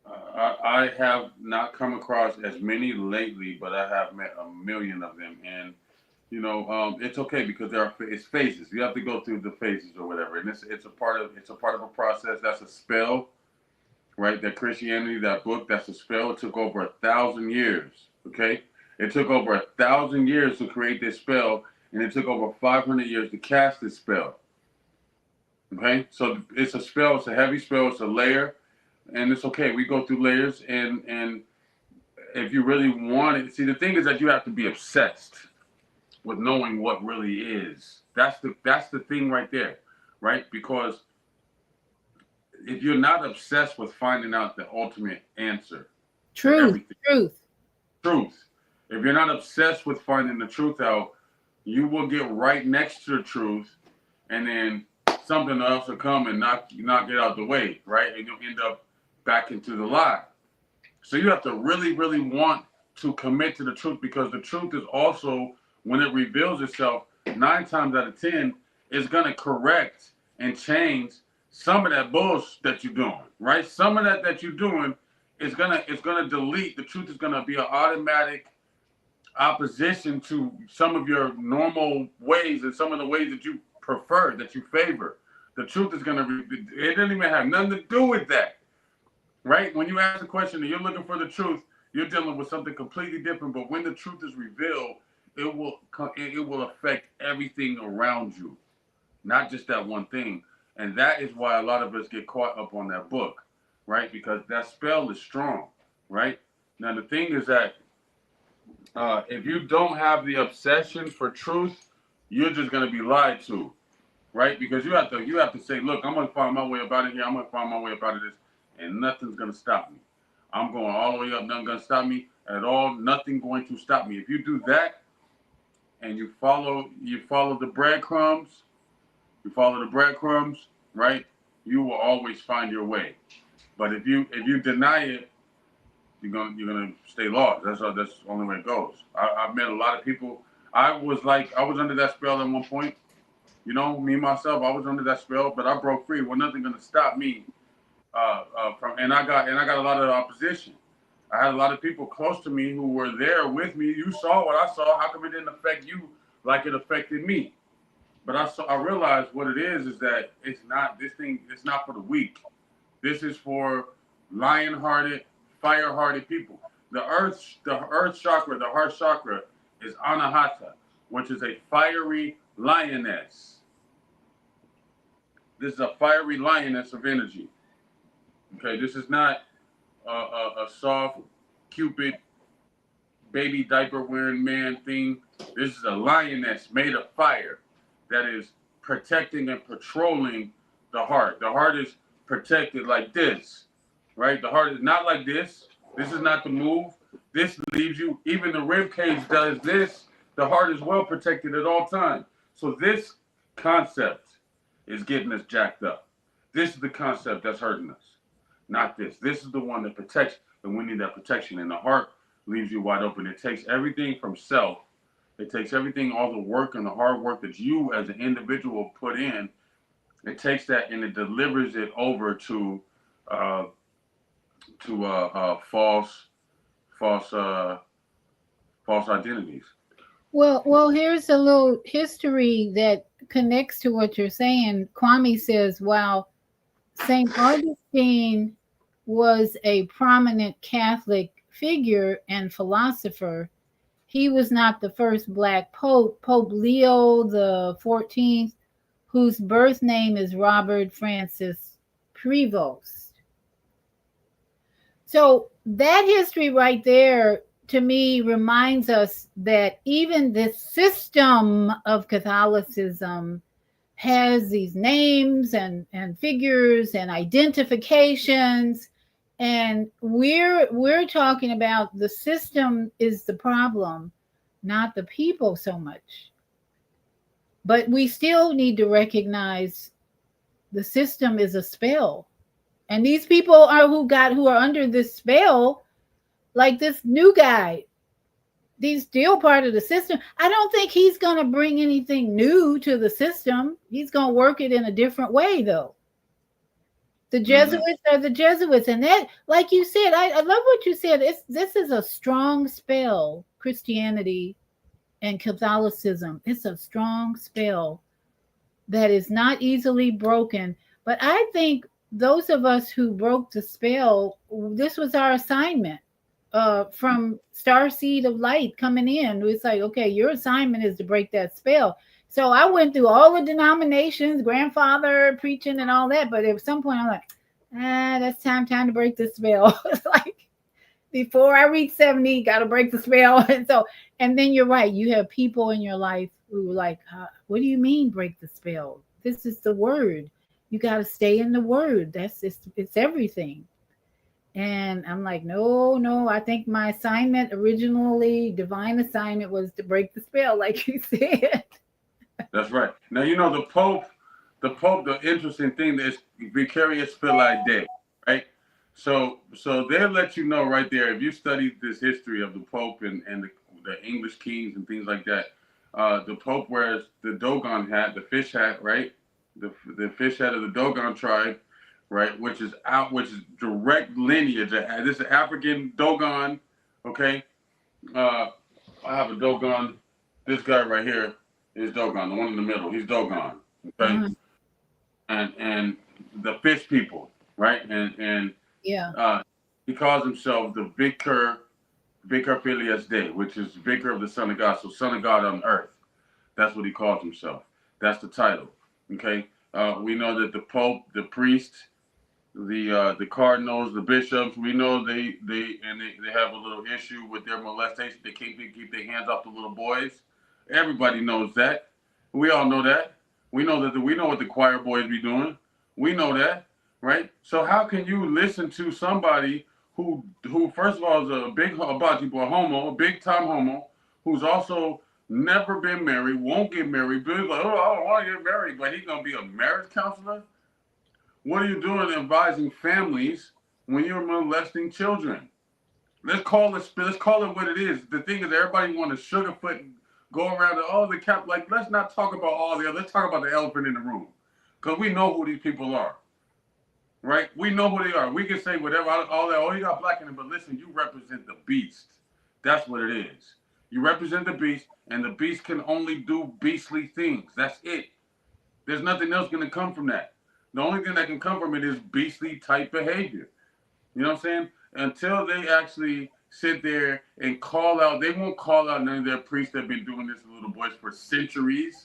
I have not come across as many lately, but I have met a million of them, and it's okay because it's phases. You have to go through the phases or whatever, and it's a part of a process. That's a spell, right? That Christianity, that book, that's a spell. It took over 1,000 years. Okay, it took over 1,000 years to create this spell, and it took over 500 years to cast this spell. Okay, so it's a spell. It's a heavy spell. It's a layer, and it's okay. We go through layers, and if you really want it, see, the thing is that you have to be obsessed with knowing what really is. That's the thing right there, right? Because if you're not obsessed with finding out the ultimate answer to Truth, everything, truth. truth, if you're not obsessed with finding the truth out, you will get right next to the truth, and then something else will come and knock it out the way, right? And you'll end up back into the lie. So you have to really, really want to commit to the truth, because the truth is also, when it reveals itself, 9 times out of 10, it's gonna correct and change some of that bullshit that you're doing, right? Some of that you're doing is gonna delete. The truth is gonna be an automatic opposition to some of your normal ways and some of the ways that you prefer, that you favor. The truth is gonna. It doesn't even have nothing to do with that, right? When you ask a question and you're looking for the truth, you're dealing with something completely different. But when the truth is revealed, it will affect everything around you, not just that one thing. And that is why a lot of us get caught up on that book, right? Because that spell is strong, right? Now the thing is that if you don't have the obsession for truth, you're just gonna be lied to, right? Because you have to say, look, I'm gonna find my way about it here. I'm gonna find my way about it this, and nothing's gonna stop me. I'm going all the way up. Nothing gonna stop me at all. Nothing going to stop me. If you do that and you follow the breadcrumbs, right? You will always find your way. But if you deny it, you're gonna stay lost. That's the only way it goes. I've met a lot of people. I was under that spell at one point. Me myself, I was under that spell, but I broke free. Well, nothing gonna stop me from. And I got a lot of opposition. I had a lot of people close to me who were there with me. You saw what I saw. How come it didn't affect you like it affected me? But I realized what it is that it's not this thing. It's not for the weak. This is for lion-hearted, fire-hearted people. The earth chakra, the heart chakra, is Anahata, which is a fiery lioness. This is a fiery lioness of energy. Okay, this is not a soft Cupid baby diaper wearing man thing. This is a lioness made of fire that is protecting and patrolling the heart. The heart is protected like this, right? The heart is not like this. This is not the move. This leaves you. Even the rib cage does this. The heart is well protected at all times. So this concept is getting us jacked up. This is the concept that's hurting us, not this. This is the one that protects, and we need that protection. And the heart leaves you wide open. It takes everything from self. It takes everything, all the work and the hard work that you as an individual put in. It takes that and it delivers it over to uh, false, false, false identities. Well, here's a little history that connects to what you're saying. Kwame says, while St. Augustine was a prominent Catholic figure and philosopher, he was not the first black pope. Pope Leo the 14th, whose birth name is Robert Francis Prevost. So that history right there, to me, reminds us that even this system of Catholicism has these names and figures and identifications, and we're talking about the system is the problem, not the people so much. But we still need to recognize the system is a spell, and these people are who are under this spell, like this new guy. He's still part of the system. I don't think he's going to bring anything new to the system. He's going to work it in a different way, though. The Jesuits are the Jesuits. And that, like you said, I love what you said. This is a strong spell, Christianity and Catholicism. It's a strong spell that is not easily broken. But I think those of us who broke the spell, this was our assignment. From Star Seed of Light coming in, it's like, okay, your assignment is to break that spell. So I went through all the denominations, grandfather preaching and all that, but at some point I'm like, that's time to break the spell. It's like, before I reach 70, got to break the spell. And then you're right, you have people in your life who are like, what do you mean break the spell? This is the word. You got to stay in the word. It's everything. And I'm like, no, I think my assignment originally, divine assignment, was to break the spell, like you said. That's right. Now, the interesting thing is vicarious filii Dei, right? So they'll let you know right there, if you study this history of the Pope and the English kings and things like that, the Pope wears the Dogon hat, the fish hat, right? The fish hat of the Dogon tribe, right, which is direct lineage. This is African Dogon, okay? I have a Dogon. This guy right here is Dogon, the one in the middle. He's Dogon, okay? Mm-hmm. And the fish people, right? And yeah, he calls himself the Vicar Filius Dei, which is Vicar of the Son of God, so Son of God on earth. That's what he calls himself. That's the title, okay? We know that the Pope, the priest, the cardinals, the bishops, we know they have a little issue with their molestation. They can't keep their hands off the little boys. Everybody knows that. We all know that. We know what the choir boys be doing. We know that, right? So how can you listen to somebody who first of all is a big homo, a big time homo, who's also never been married, won't get married, but he's like, oh, I don't want to get married, but he's gonna be a marriage counselor? What are you doing advising families when you're molesting children? Let's call it what it is. The thing is, everybody want to sugarfoot and go around the cap. Like, let's not talk about all the other. Let's talk about the elephant in the room, because we know who these people are, right? We know who they are. We can say whatever, all that. Oh, you got black in it, but listen, you represent the beast. That's what it is. You represent the beast, and the beast can only do beastly things. That's it. There's nothing else going to come from that. The only thing that can come from it is beastly type behavior. You know what I'm saying? Until they actually sit there and call out, they won't call out none of their priests that have been doing this to little boys for centuries.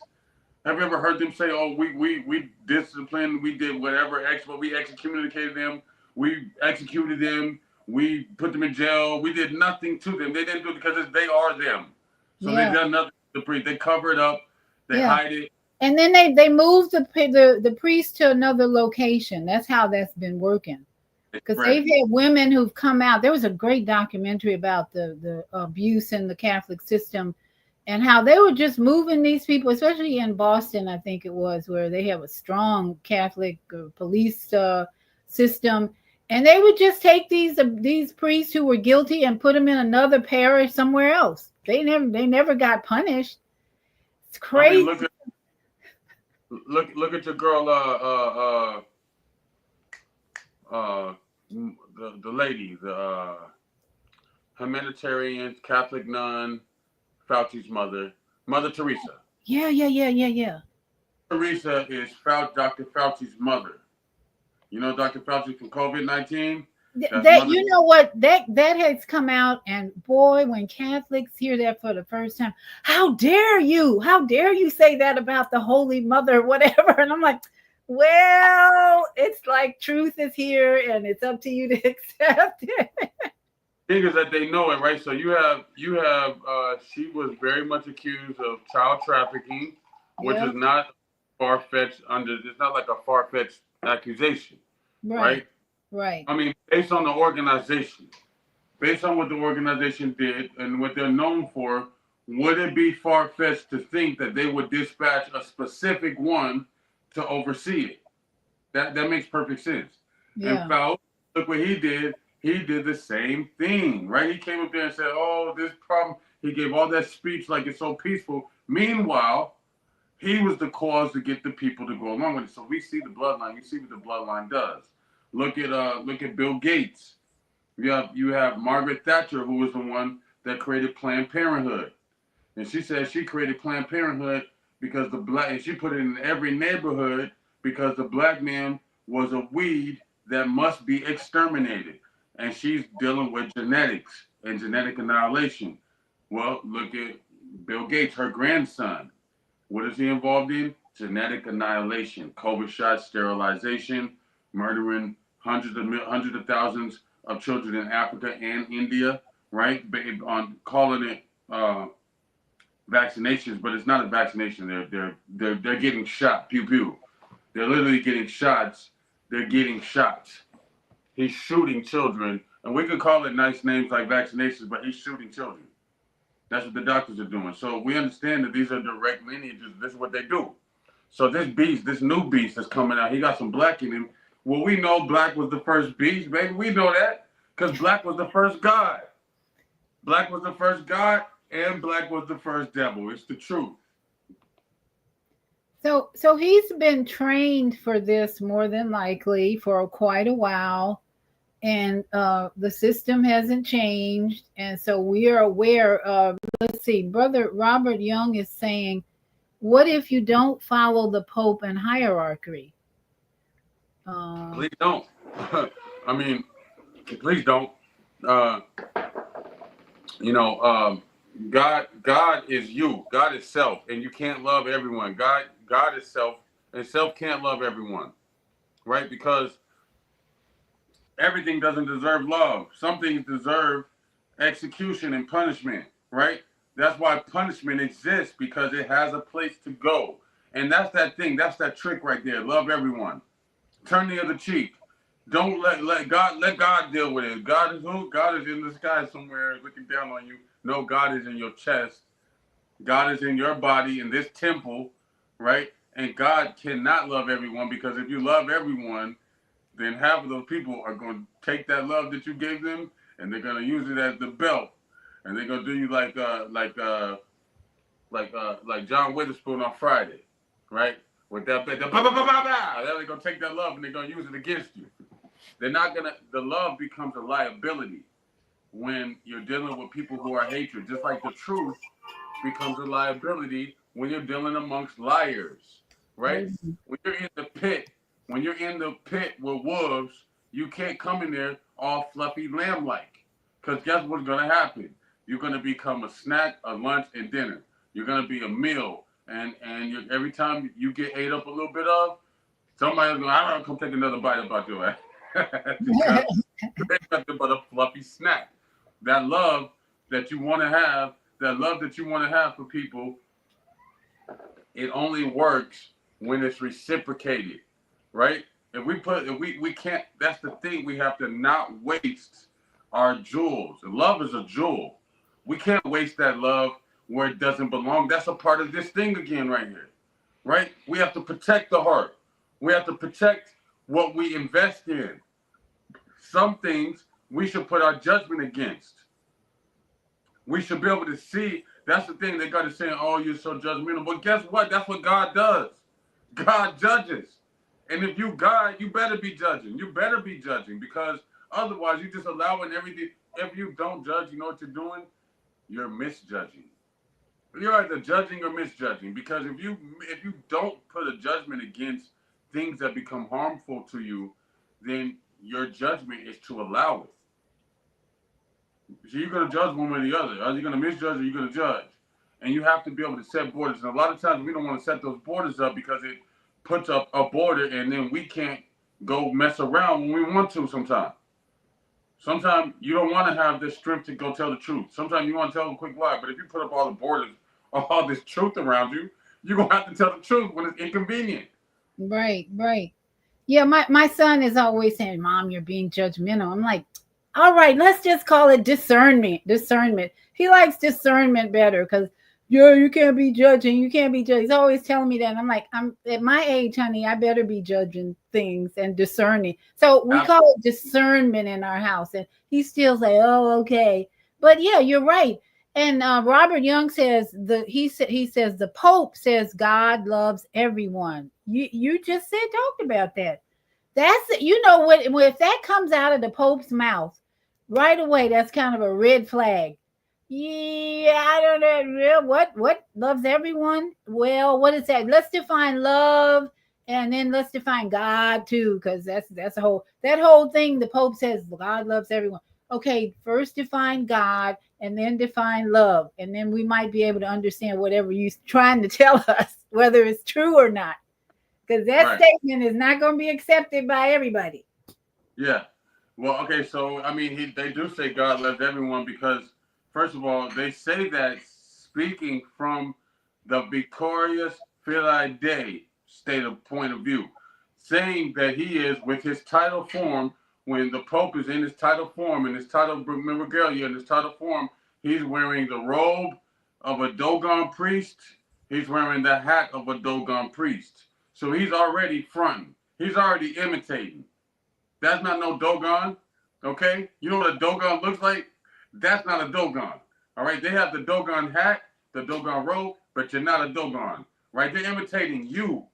Have you ever heard them say, oh, we disciplined, we did whatever, we excommunicated them, we executed them, We put them in jail. We did nothing to them. They didn't do it because they are them. So they Yeah. done nothing to the priest. They cover it up. They Yeah. hide it. And then they moved the priest to another location. That's how that's been working. They Because spread they've it. had women who've come out. There was a great documentary about the abuse in the Catholic system and how they were just moving these people, especially in Boston, I think it was, where they have a strong Catholic police system. And they would just take these priests who were guilty and put them in another parish somewhere else. They never got punished. It's I mean, crazy. look at your girl, the lady, the humanitarian Catholic nun, Fauci's mother, Mother Teresa. Yeah. Teresa is Dr. Fauci's mother. You know Dr. Fauci from COVID-19? That you know what that has come out, and boy, when Catholics hear that for the first time, how dare you say that about the Holy Mother, whatever. And I'm like, well, it's like truth is here and it's up to you to accept it. Thing is that they know it, right? So you have she was very much accused of child trafficking, which Yeah. is not far-fetched it's not like a far-fetched accusation, Right. right? I mean, based on the organization, based on what the organization did and what they're known for, would it be far-fetched to think that they would dispatch a specific one to oversee it? That makes perfect sense. Yeah. And Fauci, look what he did. He did the same thing, right? He came up there and said, "Oh, this problem." He gave all that speech like it's so peaceful. Meanwhile, he was the cause to get the people to go along with it. So we see the bloodline. You see what the bloodline does. Look at Bill Gates. You have Margaret Thatcher, who was the one that created Planned Parenthood, and she said she created Planned Parenthood because and she put it in every neighborhood because the black man was a weed that must be exterminated, and she's dealing with genetics and genetic annihilation. Well, look at Bill Gates, her grandson. What is he involved in? Genetic annihilation, COVID shots, sterilization, murdering hundreds of thousands of children in Africa and India, right? On calling it vaccinations, but it's not a vaccination. They're getting shot. Pew pew. They're literally getting shots. They're getting shots. He's shooting children, and we could call it nice names like vaccinations, but he's shooting children. That's what the doctors are doing. So we understand that these are direct lineages. This is what they do. So this new beast that's coming out, he got some black in him. Well, we know black was the first beast, baby. We know that because black was the first god. Black was the first god, and black was the first devil. It's the truth. So he's been trained for this more than likely for quite a while, and the system hasn't changed, and so we are aware of. Let's see, Brother Robert Young is saying, "What if you don't follow the Pope and hierarchy?" Please don't. I mean, please don't. Uh, God is you. God is self, and you can't love everyone. God is self, and self can't love everyone, right? Because everything doesn't deserve love. Some things deserve execution and punishment, right? That's why punishment exists, because it has a place to go. And that's that thing. That's that trick right there. Love everyone. Turn the other cheek. Don't let God deal with it. God is who? God is in the sky somewhere looking down on you. No, God is in your chest. God is in your body, in this temple, right? And God cannot love everyone, because if you love everyone, then half of those people are going to take that love that you gave them, and they're going to use it as the belt, and they're going to do you like John Witherspoon on Friday, right? With that belt, they're going to take that love and they're going to use it against you. They're not going to. The love becomes a liability when you're dealing with people who are hatred, just like the truth becomes a liability when you're dealing amongst liars, right? When you're in the pit with wolves, you can't come in there all fluffy lamb-like, because guess what's going to happen? You're going to become a snack, a lunch, and dinner. You're going to be a meal, and every time you get ate up a little bit of, somebody's going, I don't know, come take another bite about your ass. You ain't nothing but a fluffy snack. That love that you want to have, that love that you want to have for people, it only works when it's reciprocated, right? If we can't, that's the thing. We have to not waste our jewels. Love is a jewel. We can't waste that love where it doesn't belong. That's a part of this thing again, right here, right? We have to protect the heart. We have to protect what we invest in. Some things we should put our judgment against. We should be able to see. That's the thing. They got to say, "Oh, you're so judgmental." But guess what? That's what God does. God judges. And if you God, you better be judging. You better be judging, because otherwise you're just allowing everything. If you don't judge, you know what you're doing? You're misjudging. You're either judging or misjudging, because if you don't put a judgment against things that become harmful to you, then your judgment is to allow it. So you're going to judge one way or the other. Are you going to misjudge or are you going to judge? And you have to be able to set borders. And a lot of times we don't want to set those borders up because it puts up a border, and then we can't go mess around when we want to sometimes. Sometimes you don't want to have the strength to go tell the truth. Sometimes you want to tell a quick lie. But if you put up all the borders, all this truth around you, you're going to have to tell the truth when it's inconvenient. Right, right. Yeah, my son is always saying, "Mom, you're being judgmental." I'm like, all right, let's just call it discernment. Discernment. He likes discernment better because, yeah, you can't be judging. You can't be judging. He's always telling me that. And I'm like, I'm at my age, honey. I better be judging things and discerning. So we Absolutely. call it discernment in our house, and he still say, "Oh, okay." But yeah, you're right. And Robert Young says he says the Pope says God loves everyone. You just said talked about that. That's what if that comes out of the Pope's mouth right away, that's kind of a red flag. Yeah, I don't know. Yeah, what loves everyone? Well, what is that? Let's define love, and then let's define God too, because that's a whole that whole thing. The Pope says God loves everyone. Okay, first define God, and then define love, and then we might be able to understand whatever you're trying to tell us, whether it's true or not, because that Right. statement is not going to be accepted by everybody. Yeah. Well, okay, so I mean, they do say God loves everyone because, first of all, they say that speaking from the victorious Filii Dei state of point of view, saying that he is with his title form. When the Pope is in his title form, in his title regalia, in his title form, he's wearing the robe of a Dogon priest. He's wearing the hat of a Dogon priest. So he's already fronting. He's already imitating. That's not no Dogon. Okay? You know what a Dogon looks like? That's not a Dogon. All right? They have the Dogon hat, the Dogon robe, but you're not a Dogon. Right? They're imitating you.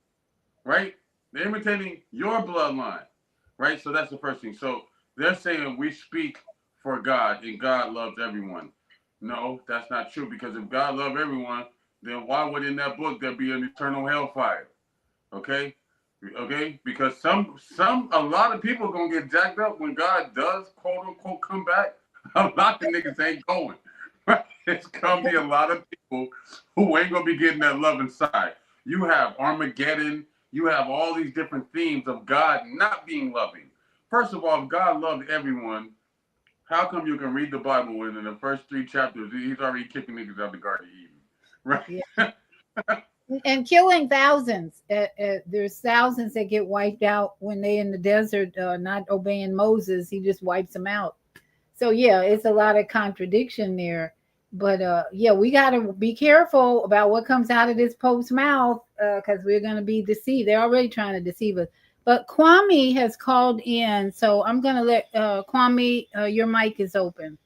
Right? They're imitating your bloodline. Right? So that's the first thing. So they're saying we speak for God and God loves everyone. No, that's not true, because if God loved everyone, then why would in that book there be an eternal hellfire? Okay? Okay, because some a lot of people gonna get jacked up when God does quote unquote come back. A lot of niggas ain't going. It's gonna be a lot of people who ain't gonna be getting that love inside. You have Armageddon. You have all these different themes of God not being loving. First of all, if God loved everyone, how come you can read the Bible and in the first 3 chapters he's already kicking niggas out the Garden of Eden, Yeah. right? And killing thousands. There's thousands that get wiped out when they in the desert, not obeying Moses. He just wipes them out. So yeah, it's a lot of contradiction there. But yeah, we got to be careful about what comes out of this Pope's mouth, because we're going to be deceived. They're already trying to deceive us. But Kwame has called in, so I'm going to let Kwame. Your mic is open.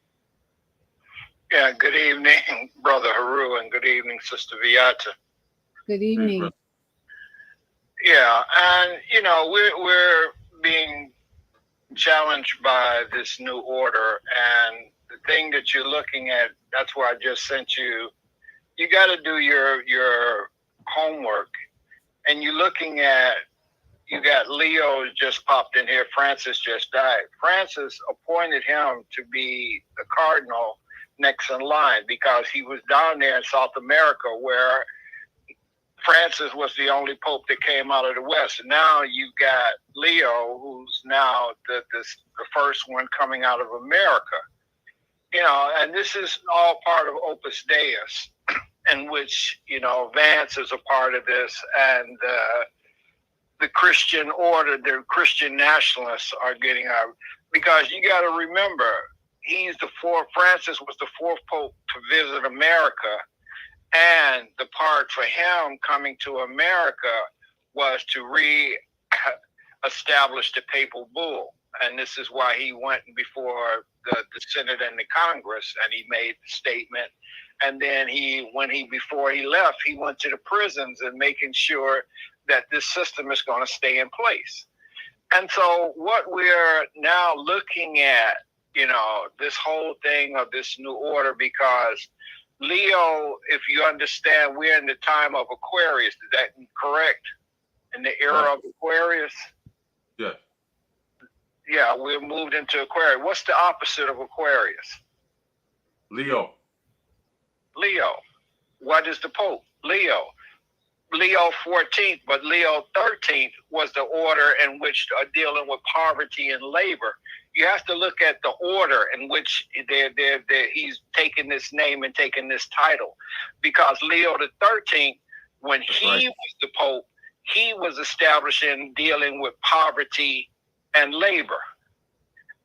Yeah, good evening, Brother Haru, and good evening, Sister Viata. Good evening. Yeah, and we're being challenged by this new order, and the thing that you're looking at, that's why I just sent you. You got to do your homework, and you're looking at. You got Leo just popped in here. Francis just died. Francis appointed him to be the cardinal next in line because he was down there in South America where Francis was the only pope that came out of the West. And now you've got Leo, who's now the first one coming out of America. You know, and this is all part of Opus Deus, in which, you know, Vance is a part of this, and the Christian order, the Christian nationalists are getting out. Because you got to remember, Francis was the fourth pope to visit America. And the part for him coming to America was to re-establish the papal bull. And this is why he went before the Senate and the Congress, and he made the statement. And then before he left, he went to the prisons and making sure that this system is going to stay in place. And so what we're now looking at, you know, this whole thing of this new order, because Leo, if you understand, we're in the time of Aquarius. Is that correct? In the era of Aquarius? Yeah. Yeah, we're moved into Aquarius. What's the opposite of Aquarius? Leo. Leo. What is the Pope? Leo. Leo 14th, but Leo 13th was the order in which dealing with poverty and labor. You have to look at the order in which he's taking this name and taking this title, because Leo the 13th, when he was the Pope, he was establishing dealing with poverty and labor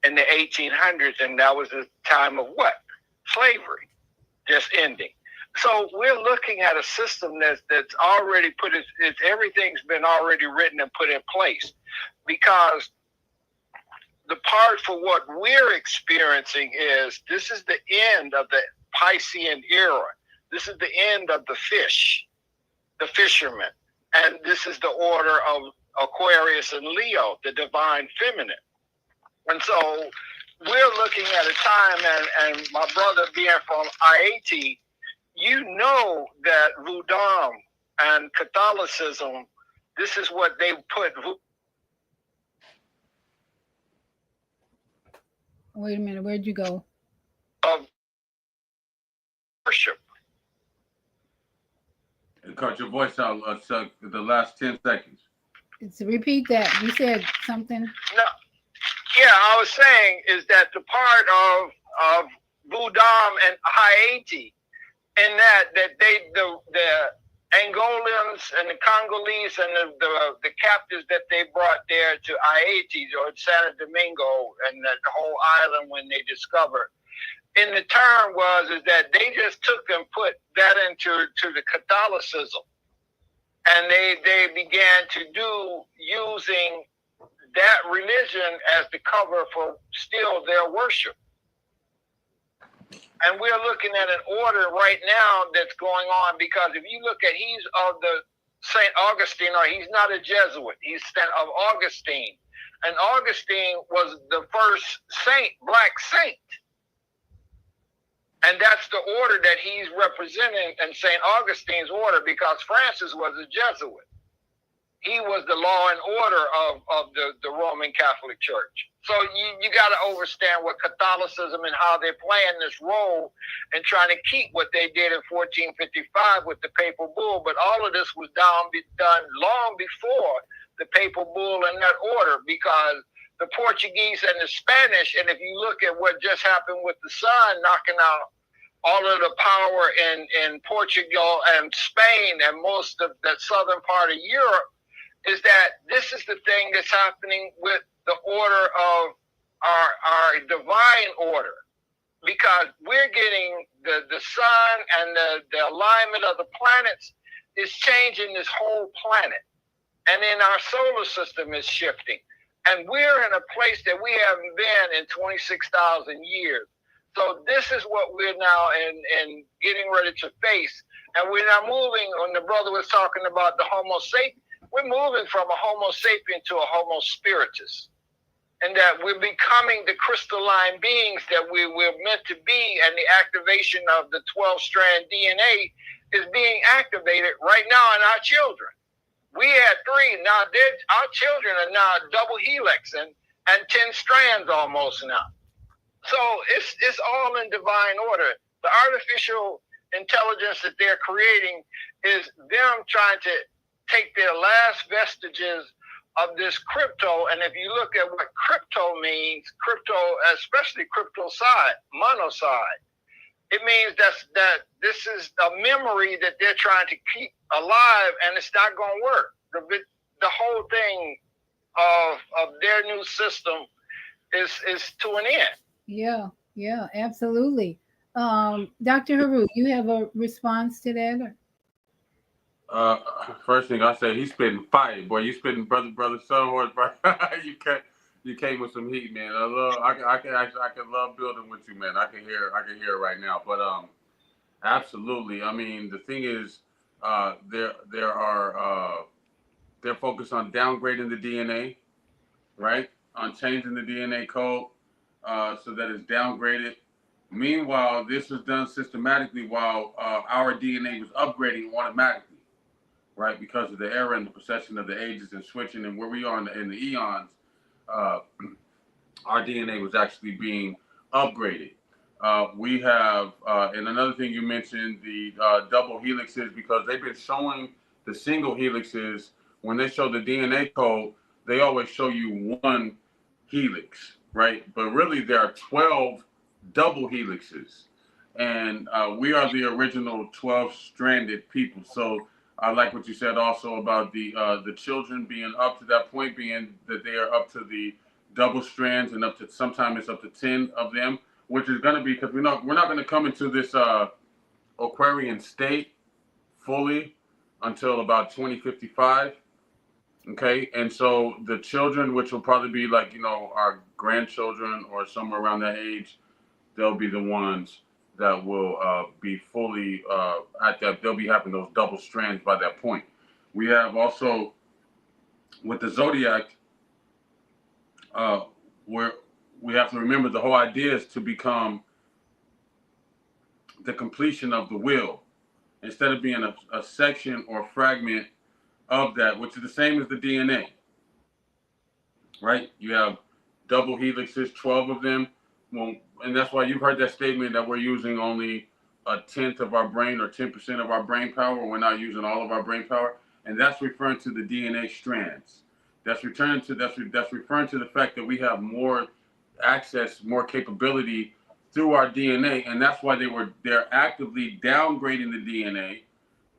in the 1800s, and that was the time of what? Slavery, just ending. So we're looking at a system that's already everything's been already written and put in place, because the part for what we're experiencing is this is the end of the Piscean era. This is the end of the fishermen. And this is the order of Aquarius and Leo, the divine feminine. And so we're looking at a time, and my brother being from IAT, you know that Voodoo and Catholicism, this is what they put. Wait a minute, where'd you go? Of worship. It cut your voice out the last 10 seconds. Repeat that. You said something. No, yeah, I was saying is that the part of Voodoo and Haiti, in that they the Angolans and the Congolese and the captives that they brought there to Haiti or Santo Domingo and the whole island when they discovered. In the term is that they just took and put that into the Catholicism, and they began to do using that religion as the cover for still their worship. And we're looking at an order right now that's going on, because if you look at, he's of the St. Augustine, or he's not a Jesuit, he's of Augustine. And Augustine was the first black saint. And that's the order that he's representing in St. Augustine's order, because Francis was a Jesuit. He was the law and order of the Roman Catholic Church. So you got to understand what Catholicism and how they're playing this role and trying to keep what they did in 1455 with the papal bull. But all of this was done long before the papal bull in that order, because the Portuguese and the Spanish, and if you look at what just happened with the sun knocking out all of the power in Portugal and Spain and most of that southern part of Europe, is that this is the thing that's happening with the order of our divine order, because we're getting the sun and the alignment of the planets is changing this whole planet. And then our solar system is shifting. And we're in a place that we haven't been in 26,000 years. So this is what we're now in getting ready to face. And we're now moving, when the brother was talking about the Homo sapien, we're moving from a Homo sapien to a Homo spiritus. And that we're becoming the crystalline beings that we were meant to be, and the activation of the 12-strand DNA is being activated right now in our children. We had 3, now our children are now double helix and 10 strands almost now. So it's all in divine order. The artificial intelligence that they're creating is them trying to take their last vestiges of this crypto. And if you look at what crypto means, crypto, especially crypto side, monoside, it means that this is a memory that they're trying to keep alive, and it's not going to work. The whole thing of their new system is to an end. Yeah, absolutely. Dr. Haru, you have a response to that? First thing I say, he's spitting fire, boy. You spitting brother, son, horse, bro. You came with some heat, man. I can love building with you, man. I can hear it right now. But absolutely. I mean, the thing is, they're focused on downgrading the DNA, right? On changing the DNA code so that it's downgraded. Meanwhile, this was done systematically while our DNA was upgrading automatically. Right, because of the era and the procession of the ages and switching and where we are in the eons, our DNA was actually being upgraded. We have, and another thing you mentioned, the double helixes, because they've been showing the single helixes. When they show the DNA code, they always show you one helix, right? But really, there are 12 double helixes, and we are the original 12-stranded people. So I like what you said also about the children being up to that point, being that they are up to the double strands, and up to sometimes it's up to 10 of them, which is going to be because we're not going to come into this Aquarian state fully until about 2055. Okay, and so the children, which will probably be like our grandchildren or somewhere around that age, they'll be the ones that will be fully at that. They'll be having those double strands by that point. We have also with the zodiac, where we have to remember the whole idea is to become the completion of the will, instead of being a section or fragment of that, which is the same as the DNA. Right? You have double helixes, 12 of them. Well, and that's why you've heard that statement that we're using only a tenth of our brain or 10% of our brain power. We're not using all of our brain power, and that's referring to the DNA strands. That's referring to the fact that we have more access, more capability through our DNA, and that's why they're actively downgrading the DNA,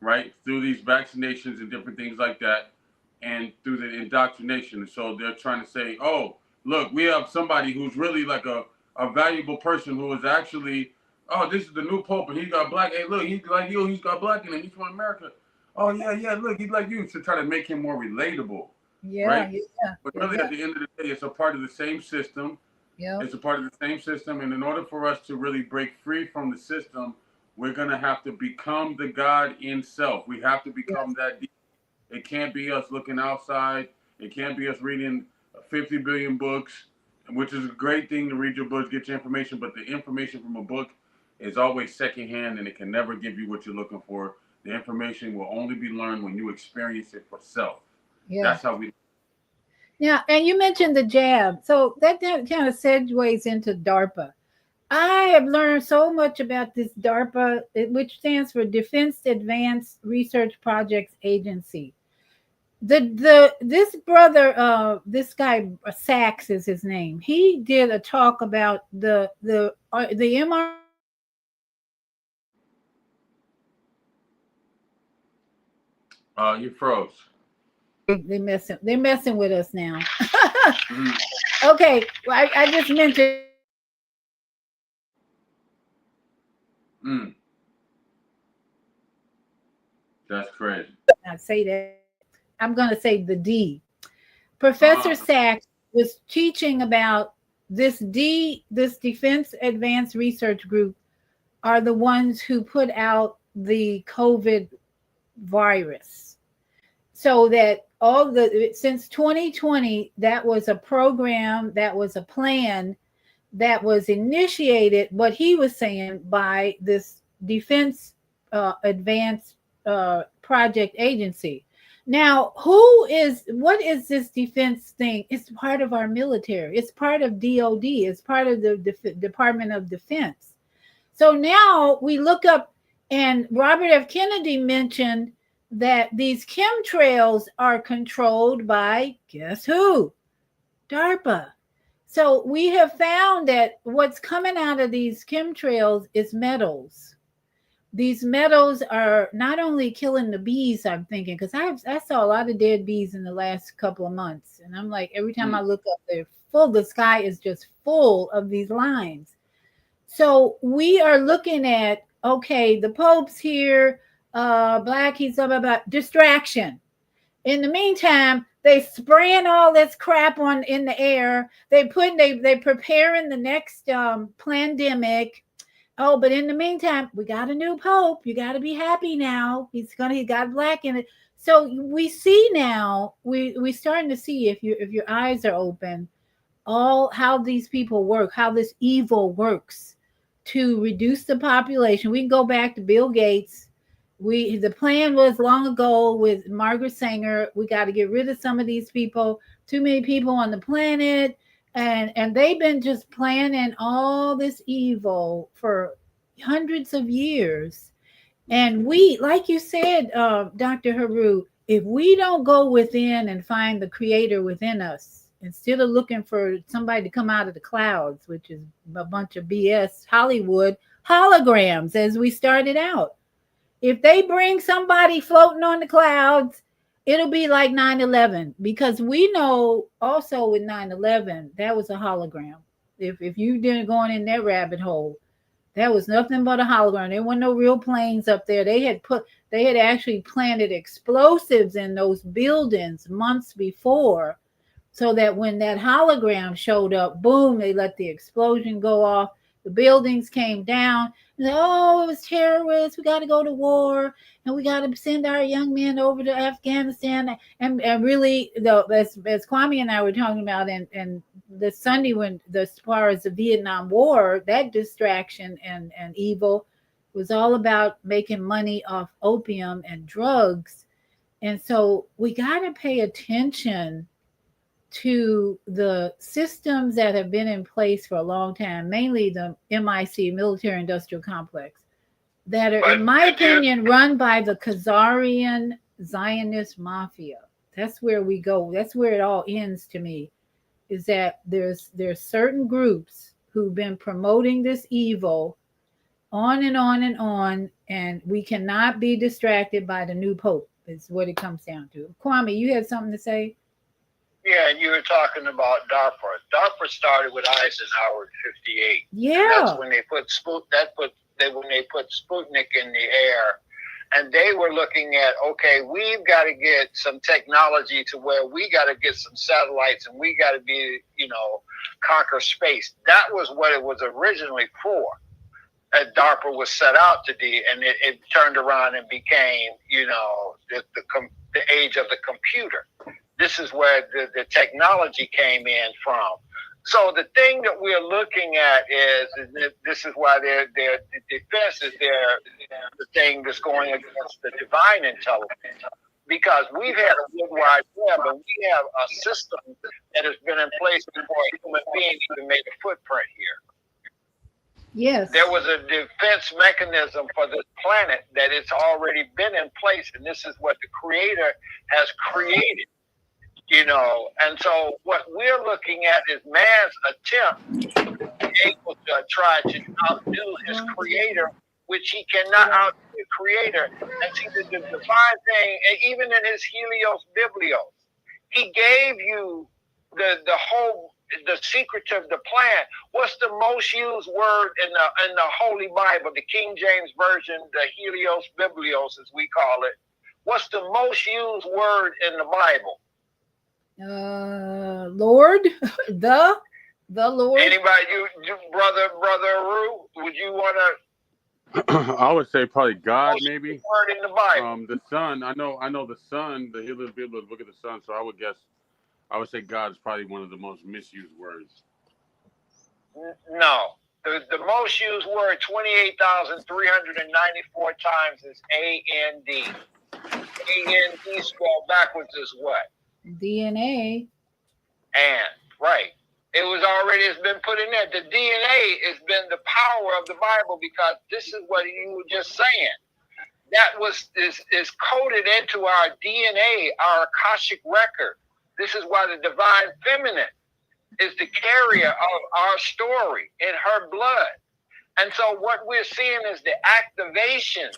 right, through these vaccinations and different things like that, and through the indoctrination. So they're trying to say, oh, look, we have somebody who's really like a valuable person who is actually, oh, this is the new pope and he's got black. Hey, look, he's like you, he's got black in him. He's from America. Oh, yeah, look, he's like you. To try to make him more relatable. Yeah, right? yeah. But really, at the end of the day, it's a part of the same system. Yeah. It's a part of the same system. And in order for us to really break free from the system, we're going to have to become the God in self. We have to become that deep. It can't be us looking outside. It can't be us reading 50 billion books, which is a great thing to read your books, get your information. But the information from a book is always secondhand, and it can never give you what you're looking for. The information will only be learned when you experience it for self. Yeah. That's how we. Yeah, and you mentioned the jab. So that kind of segues into DARPA. I have learned so much about this DARPA, which stands for Defense Advanced Research Projects Agency. This brother, this guy Sachs is his name. He did a talk about the mRNA. You froze. They're messing with us now. Okay, well, I just mentioned. That's crazy. I say that. I'm going to say the D. Professor Sachs was teaching about this Defense Advanced Research Group are the ones who put out the COVID virus. So that since 2020, that was a program, that was a plan that was initiated, what he was saying, by this Defense Advanced Project Agency. Now, what is this defense thing? It's part of our military. It's part of DOD. It's part of the Department of Defense. So now we look up And Robert F. Kennedy mentioned that these chemtrails are controlled by, guess who? DARPA. So we have found that what's coming out of these chemtrails is metals. These metals are not only killing the bees, I'm thinking, because I saw a lot of dead bees in the last couple of months. And I'm like, every time I look up, they're full, the sky is just full of these lines. So we are looking at, okay, the Pope's here, Black, he's about distraction. In the meantime, they spraying all this crap on in the air. They preparing the next pandemic. Oh, but in the meantime, we got a new pope. You got to be happy now. He got black in it. So we see now, we starting to see, if your eyes are open, all how these people work, how this evil works to reduce the population. We can go back to Bill Gates. The plan was long ago with Margaret Sanger. We got to get rid of some of these people. Too many people on the planet, and they've been just planning all this evil for hundreds of years. And we, like you said, Dr. Haru, if we don't go within and find the creator within us, instead of looking for somebody to come out of the clouds, which is a bunch of BS, Hollywood holograms, as we started out. If they bring somebody floating on the clouds, it'll be like 9/11, because we know also with 9/11, that was a hologram. If you didn't go in that rabbit hole, that was nothing but a hologram. There weren't no real planes up there. They had actually planted explosives in those buildings months before, so that when that hologram showed up, boom, they let the explosion go off. The buildings came down. And oh, it was terrorists. We got to go to war, and we got to send our young men over to Afghanistan. And really, though, as Kwame and I were talking about, and the Sunday, when, as far as the Vietnam War, that distraction and evil was all about making money off opium and drugs. And so we got to pay attention to the systems that have been in place for a long time, mainly the MIC, military industrial complex, that are, in my opinion, run by the Khazarian Zionist mafia. That's where we go. That's where it all ends to me, is that there's certain groups who've been promoting this evil on and on and on, and we cannot be distracted by the new pope, is what it comes down to. Kwame, you had something to say? Yeah, and you were talking about DARPA. DARPA started with Eisenhower in '58. Yeah, that's when they put when they put Sputnik in the air, and they were looking at, okay, we've got to get some technology to where we got to get some satellites, and we got to be, conquer space. That was what it was originally for. DARPA was set out to do, and it turned around and became, the age of the computer. This is where the technology came in from. So the thing that we're looking at is this is why the defense is the thing that's going against the divine intelligence. Because we've had a World Wide Web, and we have a system that has been in place before a human being even made a footprint here. Yes. There was a defense mechanism for this planet that it's already been in place, and this is what the Creator has created. And so what we're looking at is man's attempt to be able to try to outdo his creator, which he cannot outdo the creator. And see, the divine thing, and even in his Helios Biblios, he gave you the secret of the plan. What's the most used word in the Holy Bible, the King James Version, the Helios Biblios, as we call it? What's the most used word in the Bible? Lord, the Lord. Anybody, you brother Aru, would you want to? I would say probably God, maybe. Word in the Bible. The sun. I know the sun. The Helios Bible look at the sun. So I would say God is probably one of the most misused words. No, the most used word 28,394 times is A-N-D. A-N-D spelled backwards is what? DNA. And, right. It was already, it's been put in there. The DNA has been the power of the Bible, because this is what you were just saying. That is coded into our DNA, our Akashic record. This is why the divine feminine is the carrier of our story in her blood. And so what we're seeing is the activation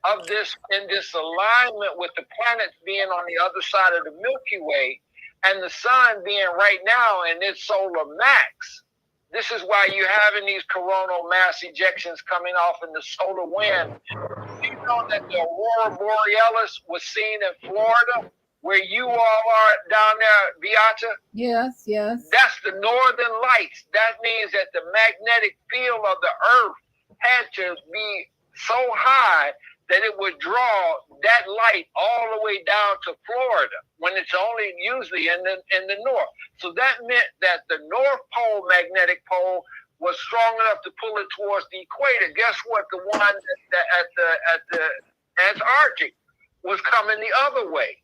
of this, in this alignment with the planets being on the other side of the Milky Way, and the sun being right now in its solar max. This is why you're having these coronal mass ejections coming off in the solar wind. You know that the Aurora Borealis was seen in Florida, where you all are down there, Beata? Yes, yes. That's the northern lights. That means that the magnetic field of the earth had to be so high that it would draw that light all the way down to Florida, when it's only usually in the north. So that meant that the North Pole magnetic pole was strong enough to pull it towards the equator. Guess what? The one at the Antarctic was coming the other way.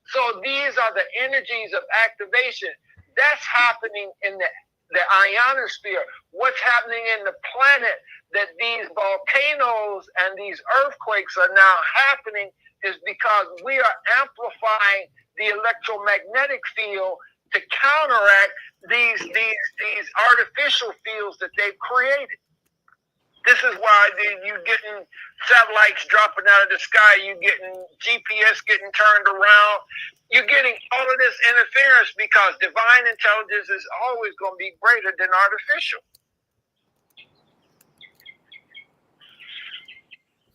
So these are the energies of activation. That's happening in the ionosphere. What's happening in the planet, that these volcanoes and these earthquakes are now happening, is because we are amplifying the electromagnetic field to counteract these artificial fields that they've created. This is why you're getting satellites dropping out of the sky. You're getting GPS getting turned around. You're getting all of this interference, because divine intelligence is always going to be greater than artificial.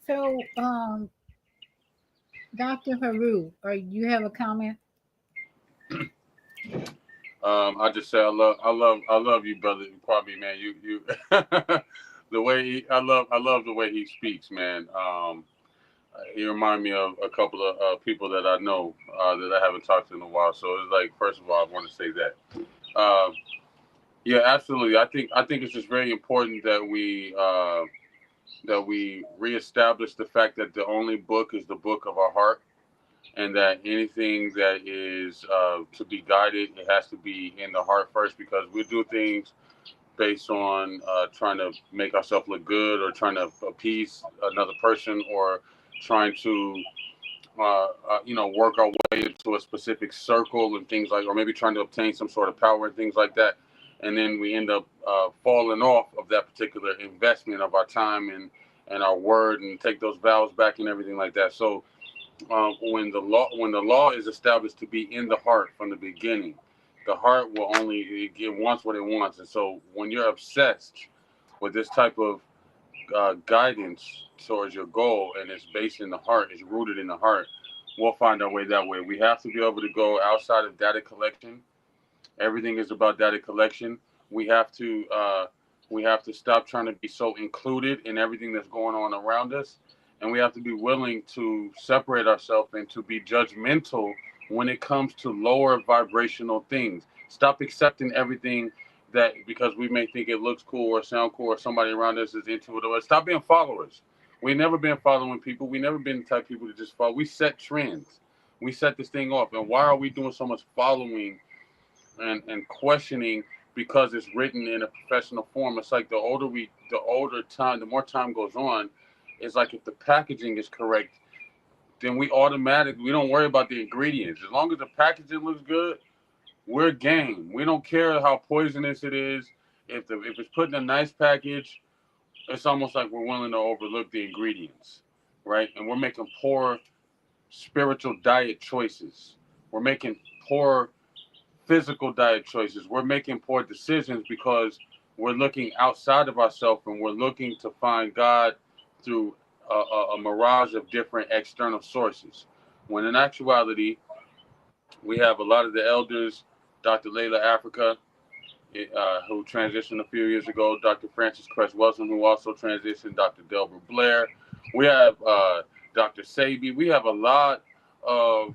So, Dr. Haru, you have a comment? I just say I love you, brother. Probably, man. You the way I love the way he speaks, man. He remind me of a couple of people that I know that I haven't talked to in a while. So it's like, first of all, I want to say that. Yeah, absolutely. I think it's just very important that we reestablish the fact that the only book is the book of our heart, and that anything that is to be guided, it has to be in the heart first, because we do things based on trying to make ourselves look good, or trying to appease another person, or trying to work our way into a specific circle and things like, or maybe trying to obtain some sort of power and things like that. And then we end up falling off of that particular investment of our time and our word, and take those vows back and everything like that. So when the law is established to be in the heart from the beginning, the heart will only get wants what it wants. And so when you're obsessed with this type of guidance towards your goal, and it's based in the heart, it's rooted in the heart, we'll find our way that way. We have to be able to go outside of data collection. Everything is about data collection. We have to stop trying to be so included in everything that's going on around us, and we have to be willing to separate ourselves and to be judgmental when it comes to lower vibrational things. Stop accepting everything that because we may think it looks cool or sound cool, or somebody around us is into it. Or stop being followers. We've never been following people. We never been the type of people to just follow. We set trends. We set this thing off. And why are we doing so much following and questioning because it's written in a professional form? It's like the more time goes on, it's like if the packaging is correct, then we don't worry about the ingredients. As long as the packaging looks good, we're game. We don't care how poisonous it is. If it's put in a nice package, it's almost like we're willing to overlook the ingredients, right? And we're making poor spiritual diet choices. We're making poor physical diet choices. We're making poor decisions because we're looking outside of ourselves, and we're looking to find God through a mirage of different external sources. When in actuality, we have a lot of the elders, Dr. Layla Africa, who transitioned a few years ago, Dr. Francis Cress Wilson, who also transitioned, Dr. Delbert Blair. We have Dr. Sabi. We have a lot of,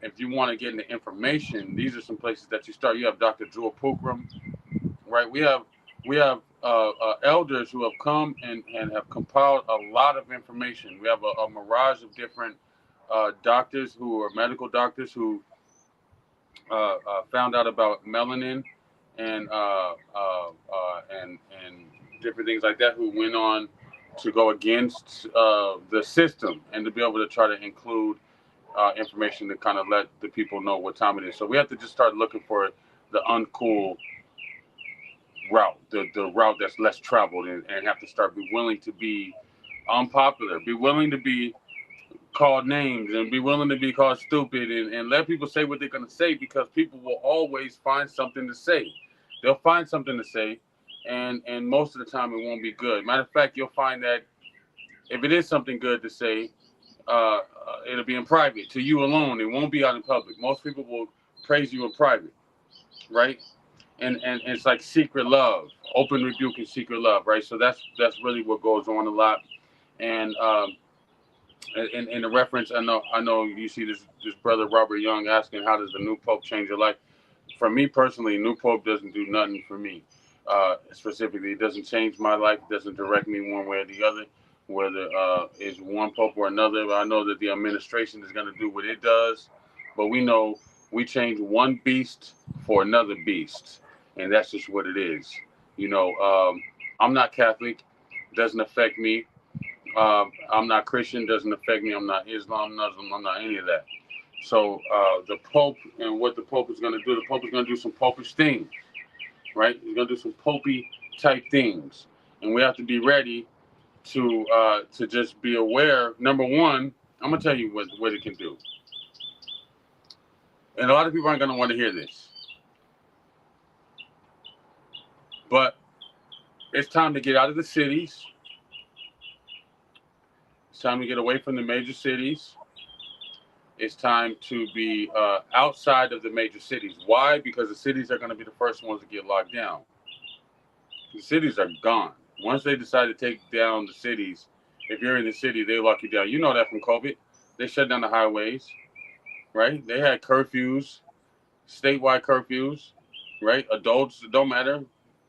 if you want to get into information, these are some places that you start. You have Dr. Jewel Pookrum, right? We have elders who have come and have compiled a lot of information. We have a mirage of different doctors who are medical doctors who found out about melanin and and different things like that, who went on to go against the system and to be able to try to include information to kind of let the people know what time it is. So we have to just start looking for the uncool route, the route that's less traveled, and have to start be willing to be unpopular, be willing to be called names, and be willing to be called stupid, and let people say what they're going to say, because people will always find something to say. They'll find something to say, and most of the time it won't be good. Matter of fact, you'll find that if it is something good to say, it'll be in private to you alone. It won't be out in public. Most people will praise you in private, right? And it's like secret love, open rebuke and secret love, right? So that's really what goes on a lot. And in the reference, I know you see this brother Robert Young asking, how does the new pope change your life? For me personally, new pope doesn't do nothing for me. Specifically, it doesn't change my life. It doesn't direct me one way or the other, whether it's one pope or another. I know that the administration is going to do what it does, but we know we change one beast for another beast, and that's just what it is. You know, I'm not Catholic. Doesn't affect me. I'm not Christian. Doesn't affect me. I'm not Islam. I'm not any of that. So the Pope, and what the Pope is going to do, the Pope is going to do some popish things, right? He's going to do some popey type things, and we have to be ready to just be aware. Number one, I'm going to tell you what it can do, and a lot of people aren't going to want to hear this, but it's time to get out of the cities. It's time to get away from the major cities. It's time to be outside of the major cities. Why? Because the cities are going to be the first ones to get locked down. The cities are gone. Once they decide to take down the cities, if you're in the city, they lock you down. You know that from COVID. They shut down the highways, right? They had curfews, statewide curfews, right? Adults, it don't matter.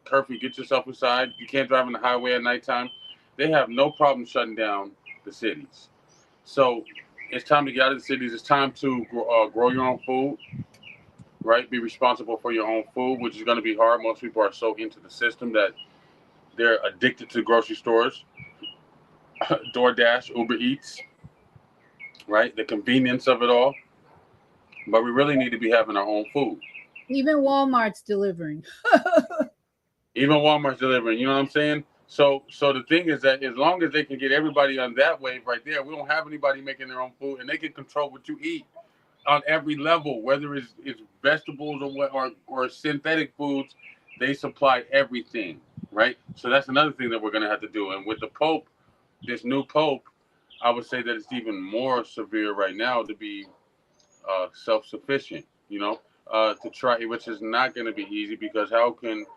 Curfew, get yourself inside. You can't drive on the highway at nighttime. They have no problem shutting down the cities. So it's time to get out of the cities. It's time to grow your own food, right? Be responsible for your own food, which is going to be hard. Most people are so into the system that they're addicted to grocery stores, DoorDash, Uber Eats, right? The convenience of it all. But we really need to be having our own food. Even Walmart's delivering. Even Walmart's delivering. You know what I'm saying? So the thing is that as long as they can get everybody on that wave right there, we don't have anybody making their own food, and they can control what you eat on every level, whether it's vegetables or synthetic foods. They supply everything, right? So that's another thing that we're going to have to do. And with the Pope, this new Pope, I would say that it's even more severe right now to be self-sufficient, to try, which is not going to be easy, because how can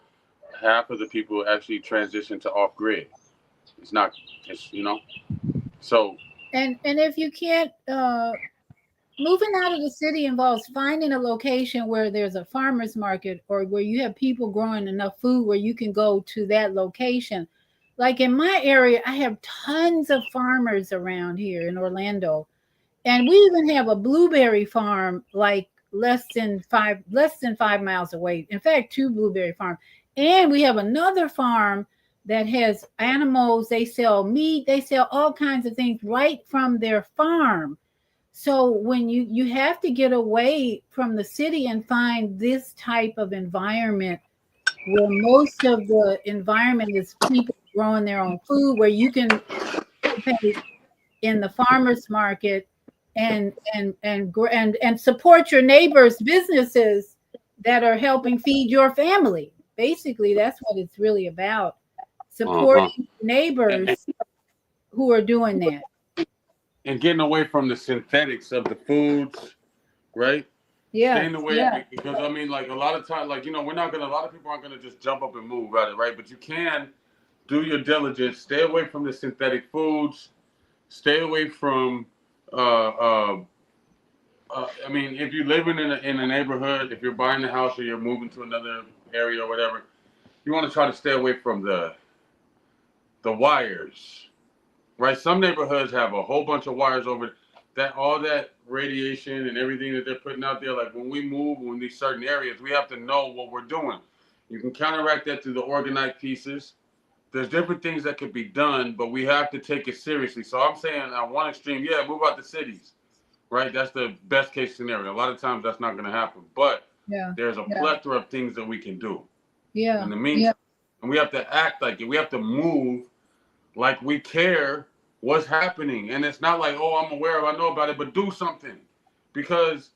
half of the people actually transition to off-grid? It's not, so. And if you can't, moving out of the city involves finding a location where there's a farmer's market, or where you have people growing enough food where you can go to that location. Like in my area, I have tons of farmers around here in Orlando, and we even have a blueberry farm like less than 5 miles away. In fact, 2 blueberry farms. And we have another farm that has animals. They sell meat, they sell all kinds of things right from their farm. So when you have to get away from the city and find this type of environment where most of the environment is people growing their own food, where you can participate in the farmers market and support your neighbors' businesses that are helping feed your family. Basically, that's what it's really about. Supporting neighbors who are doing that. And getting away from the synthetics of the foods, right? Yeah. Staying away, because I mean, like a lot of times, like, a lot of people aren't gonna just jump up and move at it, right? But you can do your diligence. Stay away from the synthetic foods. Stay away from. I mean, if you're living in a neighborhood, if you're buying a house or you're moving to another area or whatever, you want to try to stay away from the wires, right? Some neighborhoods have a whole bunch of wires over that, all that radiation and everything that they're putting out there. Like when we move in these certain areas, we have to know what we're doing. You can counteract that through the organite pieces. There's different things that could be done, but we have to take it seriously. So I'm saying on one extreme, yeah, move out the cities, right? That's the best case scenario. A lot of times that's not going to happen, but Yeah. there's a plethora of things that we can do. Yeah. In the meantime, and we have to act like it. We have to move like we care what's happening. And it's not like, oh, I'm aware of, I know about it, but do something. Because,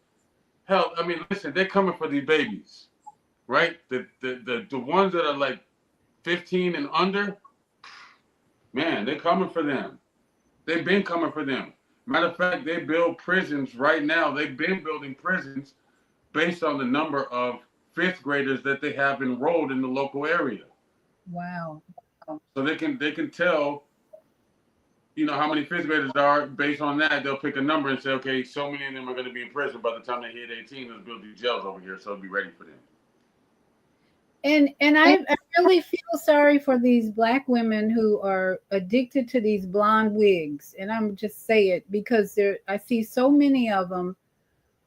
hell, I mean, listen, they're coming for these babies, right? The ones that are like 15 and under, man, they're coming for them. They've been coming for them. Matter of fact, they build prisons right now. They've been building prisons based on the number of fifth graders that they have enrolled in the local area. Wow. So they can tell, how many fifth graders there are. Based on that, they'll pick a number and say, okay, so many of them are going to be in prison by the time they hit 18. Let's build these jails over here, so it'll be ready for them. And I really feel sorry for these Black women who are addicted to these blonde wigs. And I'm just say it because I see so many of them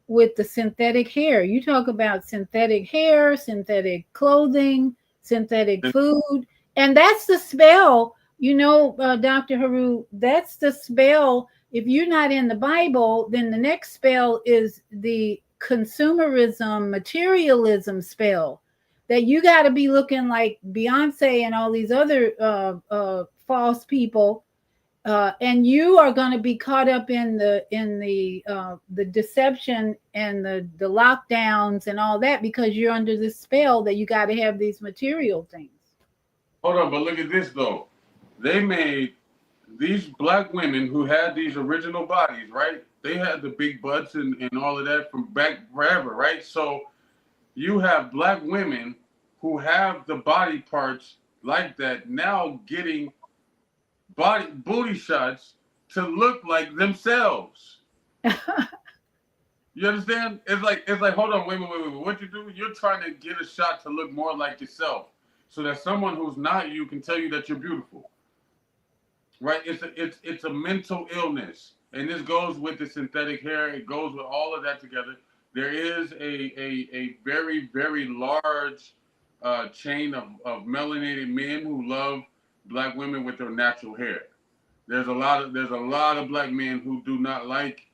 with the synthetic hair. You talk about synthetic hair, synthetic clothing, synthetic food, and that's the spell. Dr. Haru, that's the spell. If you're not in the Bible, then the next spell is the consumerism, materialism spell. That you got to be looking like Beyonce and all these other false people, and you are going to be caught up in the deception and the lockdowns and all that because you're under this spell that you got to have these material things. Hold on, but look at this though. They made these Black women who had these original bodies, right? They had the big butts and all of that from back forever, right? So you have Black women who have the body parts like that now getting booty shots to look like themselves. You understand? It's like hold on, wait. What you do? You're trying to get a shot to look more like yourself, so that someone who's not you can tell you that you're beautiful. Right? It's a mental illness, and this goes with the synthetic hair. It goes with all of that together. There is a very, very large chain of melanated men who love Black women with their natural hair. There's a lot of Black men who do not like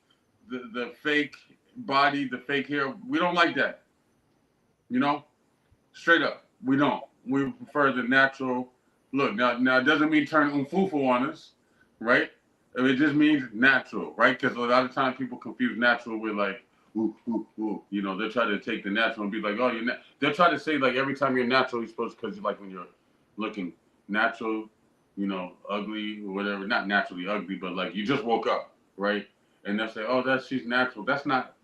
the fake body, the fake hair. We don't like that. Straight up, we don't. We prefer the natural look. Now it doesn't mean turn umfufu on us, right? It just means natural, right? Because a lot of times people confuse natural with like, ooh. They'll try to take the natural and be like, oh, they'll try to say like every time you're natural, you're supposed to, because like when you're looking natural, ugly or whatever, not naturally ugly, but like you just woke up, right? And they'll say, oh, she's natural. That's not,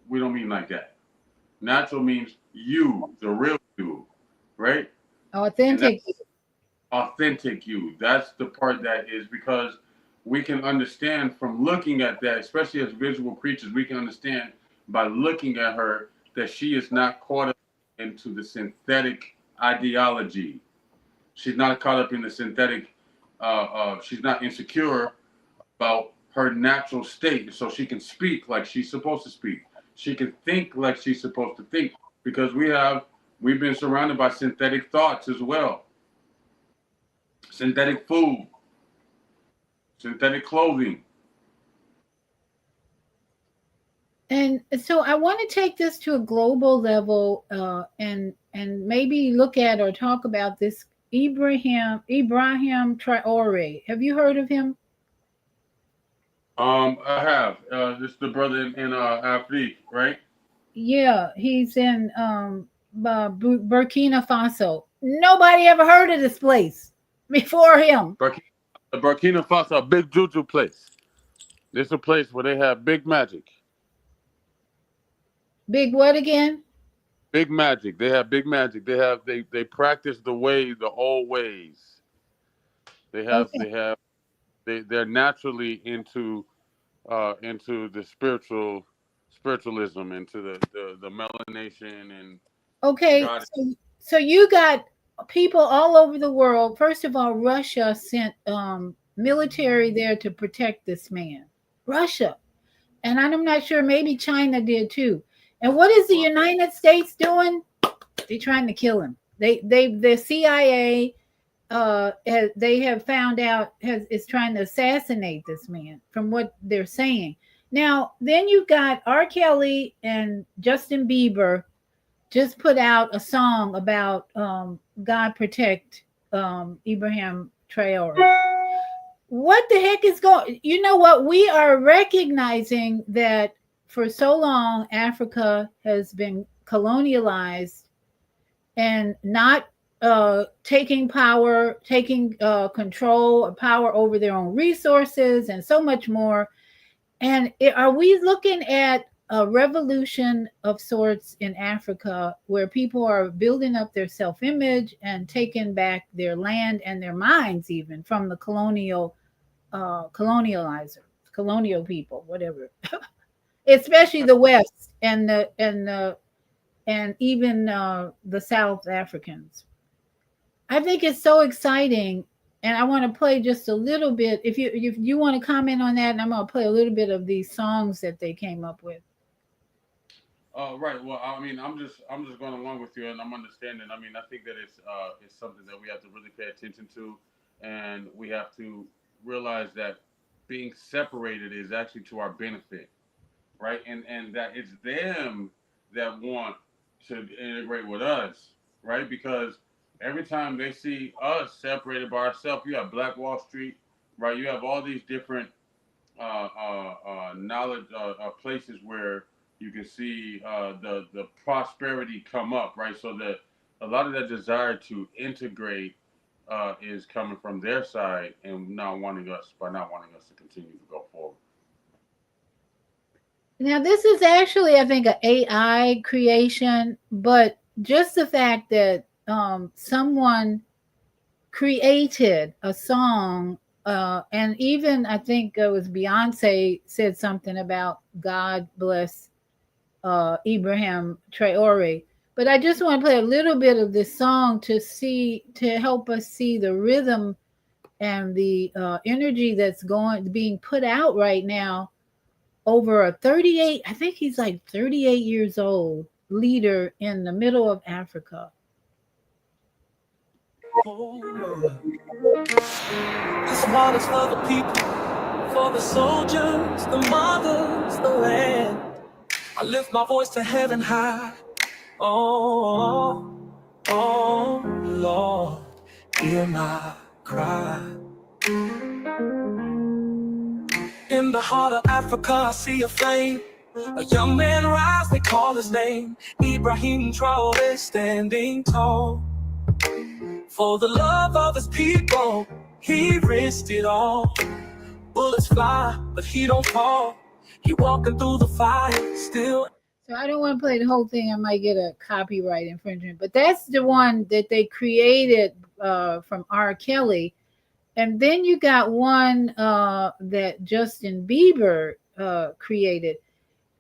we don't mean like that. Natural means you, the real you, right? Authentic. Authentic you. That's the part that is, because we can understand from looking at that, especially as visual creatures, we can understand by looking at her that she is not caught up into the synthetic ideology. She's not caught up in the synthetic, she's not insecure about her natural state. So she can speak like she's supposed to speak. She can think like she's supposed to think, because we've been surrounded by synthetic thoughts as well. Synthetic food, synthetic clothing. And so I want to take this to a global level, and maybe look at or talk about this Ibrahim Traore. Have you heard of him? I have. This is the brother in Afrique, right? Yeah, he's in Burkina Faso. Nobody ever heard of this place before him. Burkina Faso, a big juju place. This is a place where they have big magic. Big what again? Big magic. They have big magic. They practice the old ways. They're naturally into the spiritualism, into the melanation and. Okay, so you got people all over the world. First of all, Russia sent military there to protect this man. Russia. And I'm not sure, maybe China did too. And what is the United States doing? They're trying to kill him. The CIA they have found out is trying to assassinate this man from what they're saying. Now, then you've got R. Kelly and Justin Bieber just put out a song about God protect Ibrahim Traore. What the heck is going? You know what? We are recognizing that for so long Africa has been colonialized and not taking power, taking control or power over their own resources and so much more. And are we looking at a revolution of sorts in Africa where people are building up their self image and taking back their land and their minds, even from the colonial people, whatever, especially the West and even the South Africans? I think it's so exciting, and I want to play just a little bit. If you want to comment on that, and I'm going to play a little bit of these songs that they came up with. Right. Well, I mean, I'm just going along with you, and I'm understanding. I mean, I think that it's something that we have to really pay attention to, and we have to realize that being separated is actually to our benefit, right? And that it's them that want to integrate with us, right? Because every time they see us separated by ourselves, you have Black Wall Street, right? You have all these different knowledge places where you can see the prosperity come up, right? So that a lot of that desire to integrate is coming from their side and not wanting us to continue to go forward. Now, this is actually, I think, an AI creation, but just the fact that someone created a song, and even I think it was Beyonce said something about God bless Ibrahim Traore. But I just want to play a little bit of this song to help us see the rhythm and the energy that's being put out right now over a 38, I think he's like 38 years old, leader in the middle of Africa. This one is for the people, for the soldiers, the mothers, the land. I lift my voice to heaven high. Oh, oh, Lord, hear my cry. In the heart of Africa, I see a flame. A young man rise, they call his name. Ibrahim Traore, standing tall. For the love of his people, he risked it all. Bullets fly, but he don't fall. He walking through the fire, still. So I don't want to play the whole thing. I might get a copyright infringement. But that's the one that they created from R. Kelly. And then you got one that Justin Bieber created.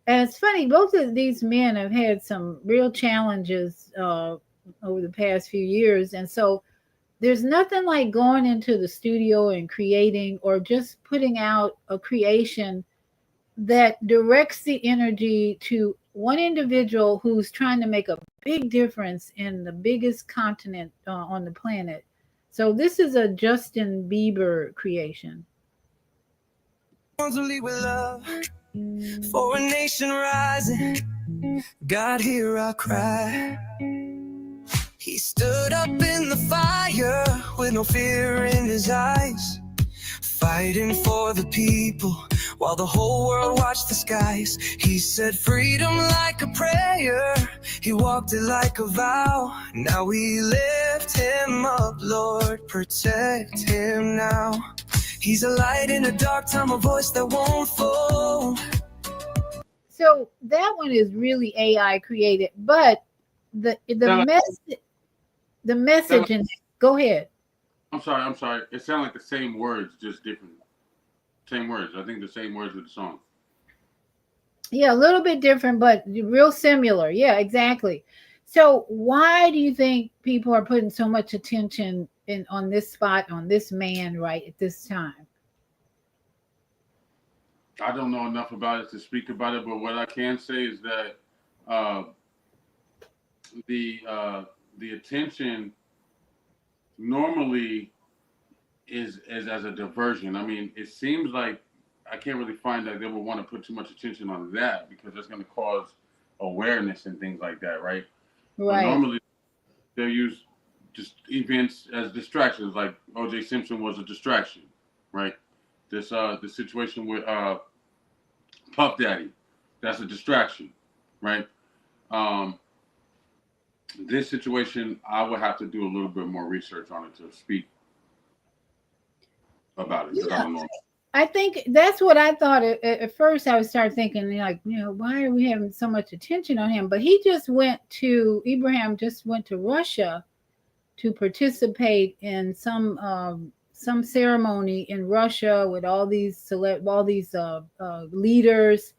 And it's funny, both of these men have had some real challenges over the past few years. And so there's nothing like going into the studio and creating or just putting out a creation that directs the energy to one individual who's trying to make a big difference in the biggest continent on the planet. So this is a Justin Bieber creation. With love for a nation rising, God, hear our cry. He stood up in the fire with no fear in his eyes, fighting for the people while the whole world watched the skies. He said freedom like a prayer, he walked it like a vow. Now we lift him up, Lord, protect him now. He's a light in a dark time, a voice that won't fold. So that one is really AI created, but the message in it, go ahead. I'm sorry. It sounded like the same words, just different. Same words. I think the same words with the song. Yeah, a little bit different, but real similar. Yeah, exactly. So why do you think people are putting so much attention on this spot, on this man right at this time? I don't know enough about it to speak about it, but what I can say is that the attention normally is as a diversion. I mean, it seems like I can't really find that they would want to put too much attention on that because that's going to cause awareness and things like that, right? But Right. normally they'll use just events as distractions, like O.J. Simpson was a distraction, right? The situation with Puff Daddy, that's a distraction, right? Um, this situation, I would have to do a little bit more research on it to speak about it because I Yeah. don't know. I think that's what I thought at first. I would start thinking, like, why are we having so much attention on him? But Ibrahim just went to Russia to participate in some ceremony in Russia with all these leaders,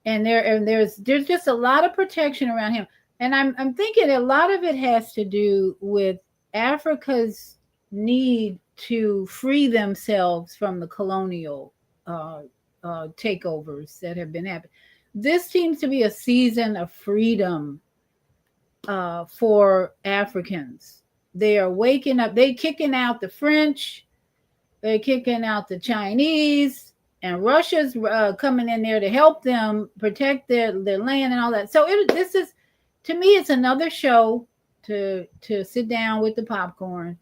and there's just a lot of protection around him. And I'm thinking a lot of it has to do with Africa's need to free themselves from the colonial uh, takeovers that have been happening. This seems to be a season of freedom for Africans. They are waking up. They kicking out the French. They're kicking out the Chinese, and Russia's coming in there to help them protect their land and all that. So this is, to me, it's another show to sit down with the popcorn,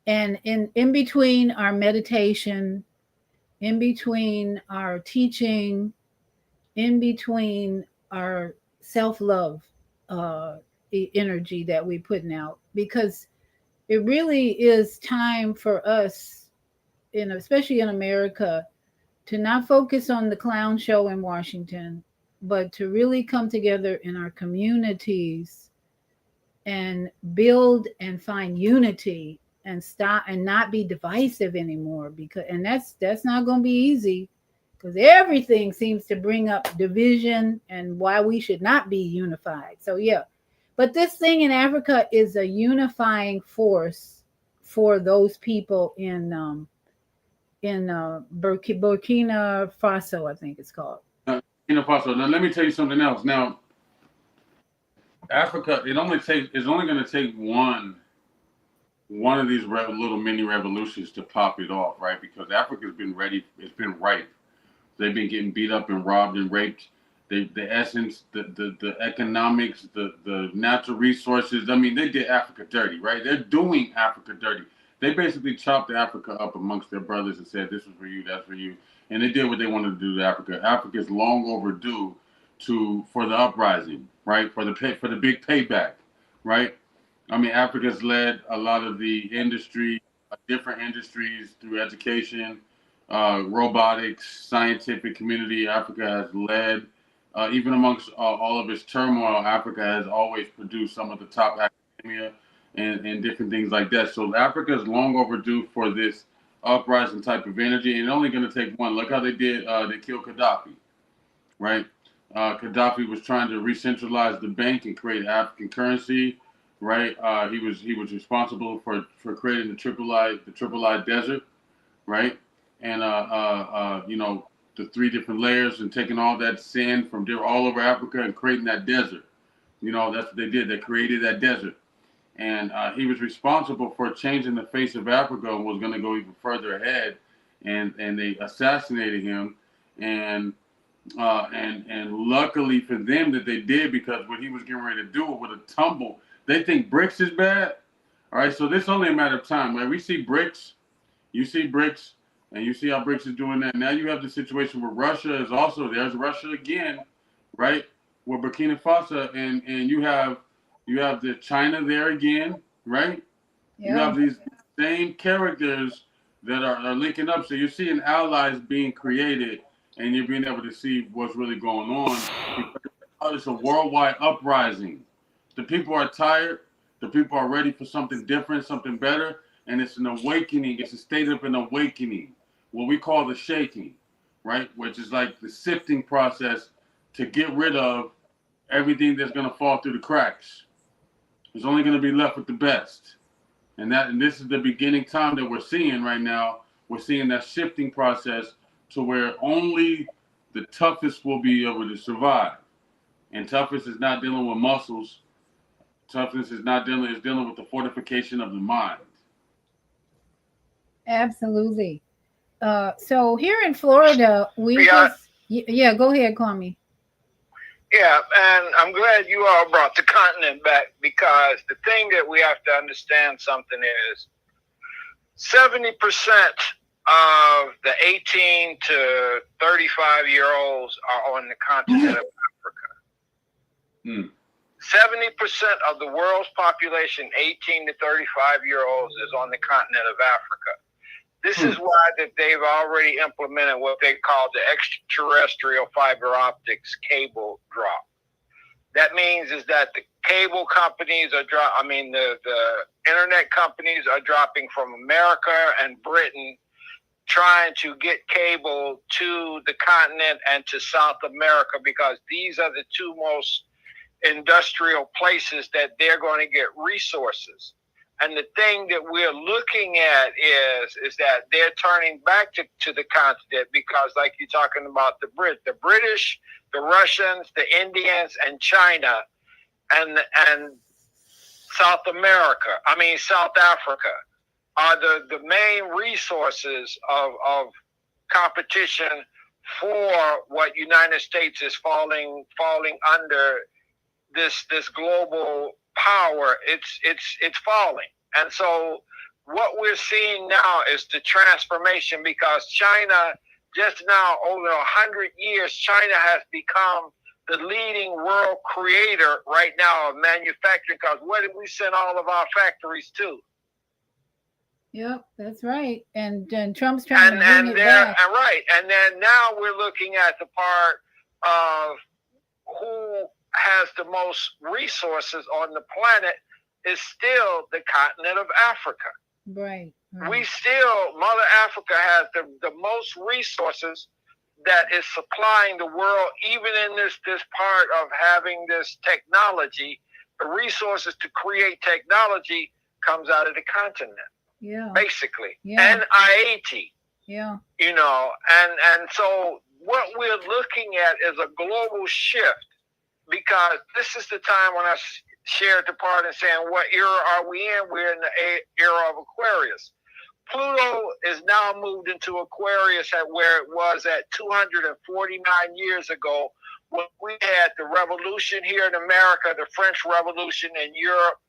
and in between our meditation, in between our teaching, in between our self love energy that we're putting out, because it really is time for us, especially in America, to not focus on the clown show in Washington, but to really come together in our communities and build and find unity and stop and not be divisive anymore, because and that's not going to be easy, because everything seems to bring up division and why we should not be unified. So yeah, but this thing in Africa is a unifying force for those people in Burkina Faso, I think it's called. Burkina Faso. Now let me tell you something else. Now, Africa, it's only going to take one of these little mini revolutions to pop it off, right? Because Africa's been ready. It's been ripe. They've been getting beat up and robbed and raped. The essence, the economics, the natural resources. I mean, they did Africa dirty, right? They're doing Africa dirty. They basically chopped Africa up amongst their brothers and said, "This is for you, that's for you," and they did what they wanted to do to Africa. Africa is long overdue for the uprising, right? For the big payback, right? I mean, Africa's led a lot of the industry, different industries through education, robotics, scientific community. Africa has led, even amongst all of its turmoil, Africa has always produced some of the top academia and different things like that. So Africa is long overdue for this uprising type of energy, and it's only going to take one. Look how they did, they killed Gaddafi, right? Gaddafi was trying to re-centralize the bank and create African currency, right? He was responsible for creating the Triple I Desert, right? And the three different layers and taking all that sand from all over Africa and creating that desert. That's what they did. They created that desert, and he was responsible for changing the face of Africa and was going to go even further ahead. And they assassinated him, and luckily for them that they did, because what he was getting ready to do would have tumbled. They think BRICS is bad. All right, so this is only a matter of time. Right? We see BRICS, you see BRICS, and you see how BRICS is doing that. Now you have the situation where Russia is also, there's Russia again, right? With Burkina Faso, and you have the China there again, right? Yeah. You have these same characters that are linking up. So you're seeing allies being created, and you're being able to see what's really going on. It's a worldwide uprising. The people are tired. The people are ready for something different, something better, and it's an awakening. It's a state of an awakening, what we call the shaking, right? Which is like the sifting process to get rid of everything that's going to fall through the cracks. It's only going to be left with the best. And this is the beginning time that we're seeing right now. We're seeing that shifting process to where only the toughest will be able to survive. And toughest is not dealing with muscles. Toughness is not dealing is dealing with the fortification of the mind. Absolutely. So here in Florida, we Yeah. just yeah. Go ahead, Kwame. Yeah, and I'm glad you all brought the continent back, because the thing that we have to understand something is 70% of the 18 to 35-year-olds are on the continent of Africa. Hmm. 70% of the world's population, 18 to 35-year-olds, is on the continent of Africa. This is why that they've already implemented what they call the extraterrestrial fiber optics cable drop. That means is that the cable companies are the internet companies are dropping from America and Britain, trying to get cable to the continent and to South America, because these are the two most industrial places that they're going to get resources. And the thing that we're looking at is that they're turning back to the continent, because, like you're talking about the British, the Russians, the Indians, and China, and South Africa are the main resources of competition for what United States is falling under this global power. It's falling. And so what we're seeing now is the transformation, because China, just now over 100 years, China has become the leading world creator right now of manufacturing, because where did we send all of our factories to? Yep, that's right. And Trump's trying to bring it back. Right. And then now we're looking at the part of who has the most resources on the planet is still the continent of Africa. Right. We still, Mother Africa has the most resources that is supplying the world, even in this part of having this technology. The resources to create technology comes out of the continent. Yeah. Basically. Yeah. And IAT. Yeah. And so what we're looking at is a global shift, because this is the time when I shared the part and saying, what era are we in? We're in the era of Aquarius. Pluto is now moved into Aquarius at where it was at 249 years ago, when we had the revolution here in America, the French Revolution in Europe,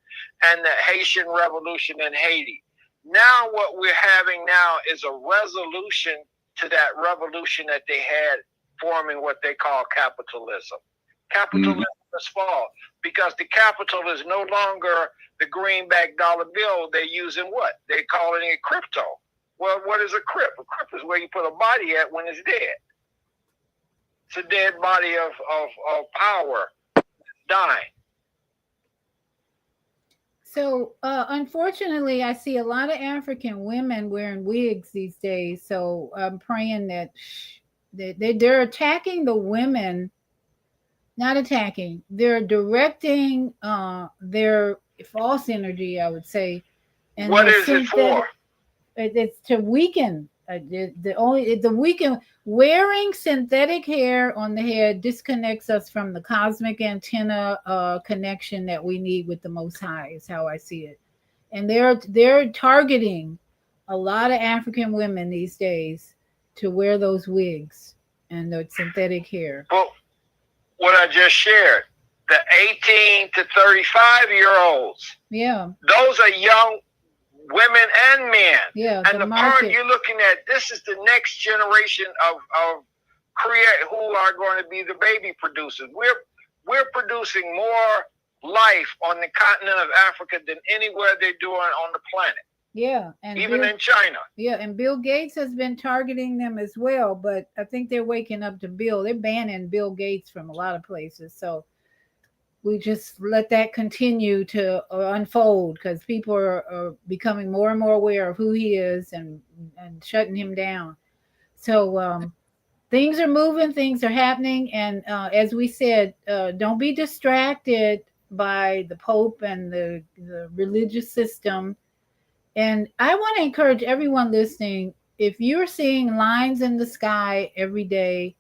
and the Haitian Revolution in Haiti. Now what we're having now is a resolution to that revolution that they had, forming what they call capitalism. Capitalism has fallen, because the capital is no longer the greenback dollar bill. They're using what? They're calling it crypto. Well, what is a crypt? A crypt is where you put a body at when it's dead. It's a dead body of power dying. So, unfortunately, I see a lot of African women wearing wigs these days. So I'm praying that they're attacking the women. Not attacking, they're directing their false energy, I would say. And what is it for? It's to weaken. The weaken. Wearing synthetic hair on the head disconnects us from the cosmic antenna connection that we need with the Most High, is how I see it. And they're targeting a lot of African women these days to wear those wigs and the synthetic hair. Well, what I just shared, the 18 to 35-year-olds. Yeah. Those are young women and men. Yeah. And the part you're looking at, this is the next generation of who are going to be the baby producers. We're producing more life on the continent of Africa than anywhere they're doing on the planet. Yeah, and even in China. Yeah, and Bill Gates has been targeting them as well, but I think they're waking up to Bill. They're banning Bill Gates from a lot of places. So we just let that continue to unfold, because people are becoming more and more aware of who he is and shutting him down. So things are moving, things are happening. And as we said, don't be distracted by the Pope and the religious system. And I want to encourage everyone listening, if you're seeing lines in the sky every day,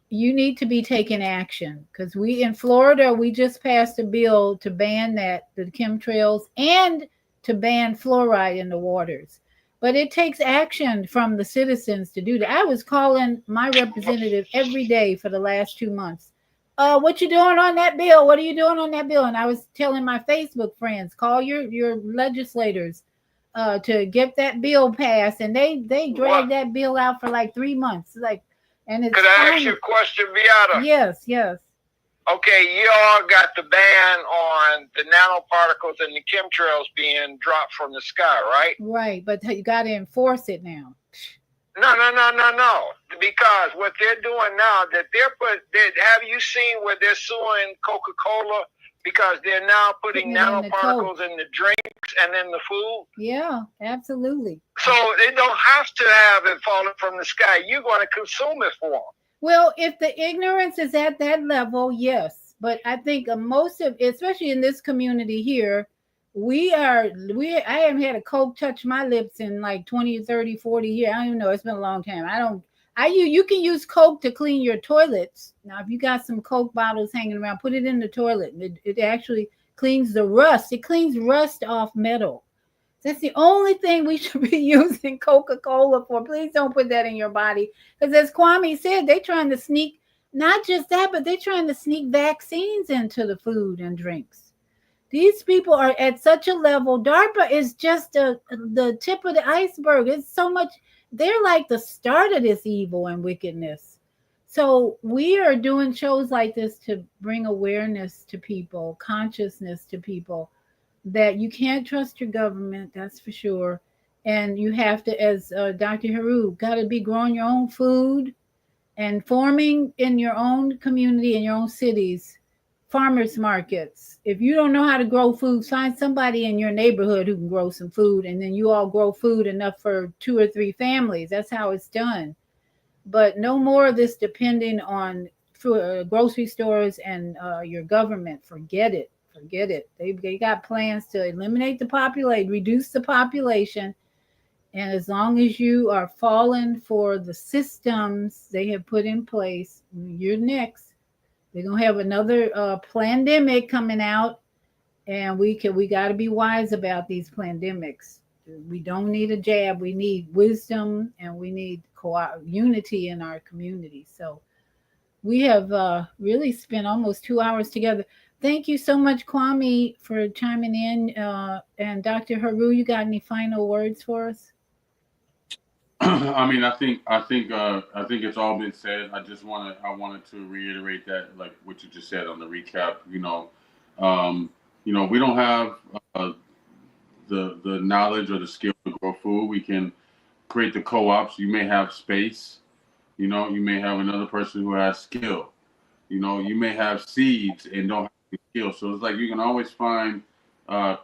you need to be taking action, because we in Florida, we just passed a bill to ban the chemtrails and to ban fluoride in the waters. But it takes action from the citizens to do that. I was calling my representative every day for the last 2 months. What you doing on that bill? What are you doing on that bill? And I was telling my Facebook friends, call your legislators to get that bill passed. And they dragged that bill out for like 3 months. Like, and it's Could I ask you a question, Beata? Yes, yes. Okay, you all got the ban on the nanoparticles and the chemtrails being dropped from the sky, right? Right, but you got to enforce it now. No. Because what they're doing now, have you seen where they're suing Coca-Cola because they're now putting nanoparticles in the drinks and in the food? Yeah, absolutely. So they don't have to have it falling from the sky. You're going to consume it for them. Well, if the ignorance is at that level, yes. But I think most of, especially in this community here, I haven't had a Coke touch my lips in like 20, 30, 40 years. I don't even know. It's been a long time. You can use Coke to clean your toilets. Now, if you got some Coke bottles hanging around, put it in the toilet. It actually cleans the rust. It cleans rust off metal. That's the only thing we should be using Coca-Cola for. Please don't put that in your body. Because as Kwame said, they're trying to sneak, not just that, but they're trying to sneak vaccines into the food and drinks. These people are at such a level. DARPA is just the tip of the iceberg. It's so much. They're like the start of this evil and wickedness. So we are doing shows like this to bring awareness to people, consciousness to people, that you can't trust your government, that's for sure. And you have to, as Dr. Haru, got to be growing your own food and forming in your own community, in your own cities, farmers markets. If you don't know how to grow food, find somebody in your neighborhood who can grow some food, and then you all grow food enough for 2 or 3 families. That's how it's done. But no more of this depending on grocery stores and your government. Forget it. They got plans to eliminate the population, reduce the population. And as long as you are falling for the systems they have put in place, you're next. They're going to have another pandemic coming out. And we got to be wise about these pandemics. We don't need a jab. We need wisdom, and we need unity in our community. So we have really spent almost 2 hours together. Thank you so much, Kwame, for chiming in. And Dr. Haru, you got any final words for us? I mean, I think it's all been said. I wanted to reiterate that, like what you just said on the recap. We don't have the knowledge or the skill to grow food. We can create the co-ops. You may have space. You may have another person who has skill. You may have seeds and don't have the skill. So it's like you can always find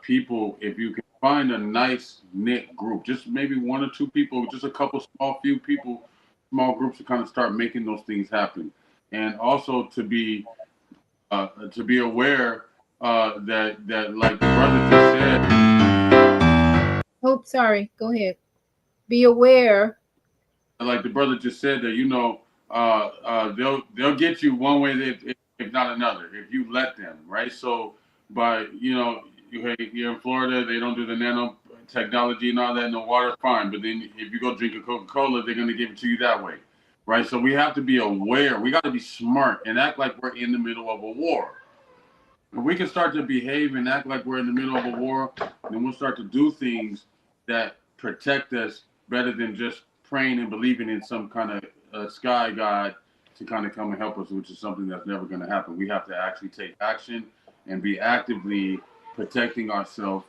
people. If you can find a nice knit group, just maybe 1 or 2 people, just a couple few people, small groups to kind of start making those things happen. And also to be aware that like the brother just said. Oh, sorry. Go ahead. Be aware. Like the brother just said that they'll get you one way if not another if you let them, right? So by you're in Florida, they don't do the nanotechnology and all that in the water, fine. But then if you go drink a Coca-Cola, they're going to give it to you that way, right? So we have to be aware. We got to be smart and act like we're in the middle of a war. If we can start to behave and act like we're in the middle of a war, then we'll start to do things that protect us better than just praying and believing in some kind of sky god to kind of come and help us, which is something that's never going to happen. We have to actually take action and be actively protecting ourselves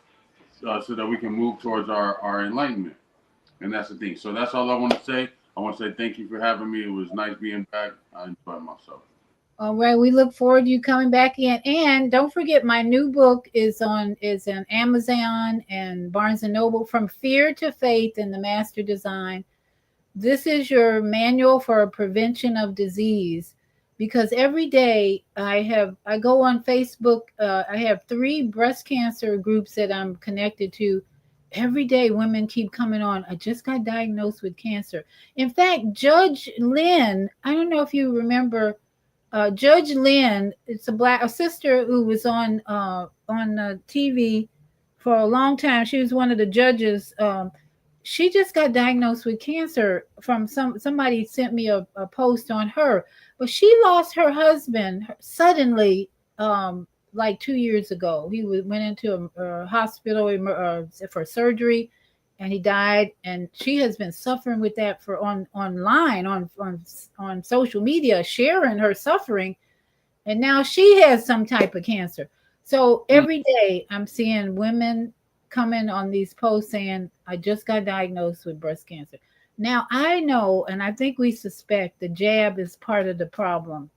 so that we can move towards our enlightenment. And that's the thing. So that's all I want to say. I want to say thank you for having me. It was nice being back. I enjoyed myself. All right, we look forward to you coming back in. And don't forget, my new book is on Amazon and Barnes and Noble, From Fear to Faith in the Master Design. This is your manual for prevention of disease, because every day I go on Facebook. I have 3 breast cancer groups that I'm connected to. every day women keep coming on. I just got diagnosed with cancer. In fact, Judge Lynn, I don't know if you remember, Judge Lynn, it's a sister who was on TV for a long time. She was one of the judges. She just got diagnosed with cancer from somebody sent me a post on her, but she lost her husband suddenly, like 2 years ago. He went into a hospital for surgery, and he died. And she has been suffering with that for online on social media, sharing her suffering. And now she has some type of cancer. So every day I'm seeing women coming on these posts saying, I just got diagnosed with breast cancer. Now I know, and I think we suspect the jab is part of the problem.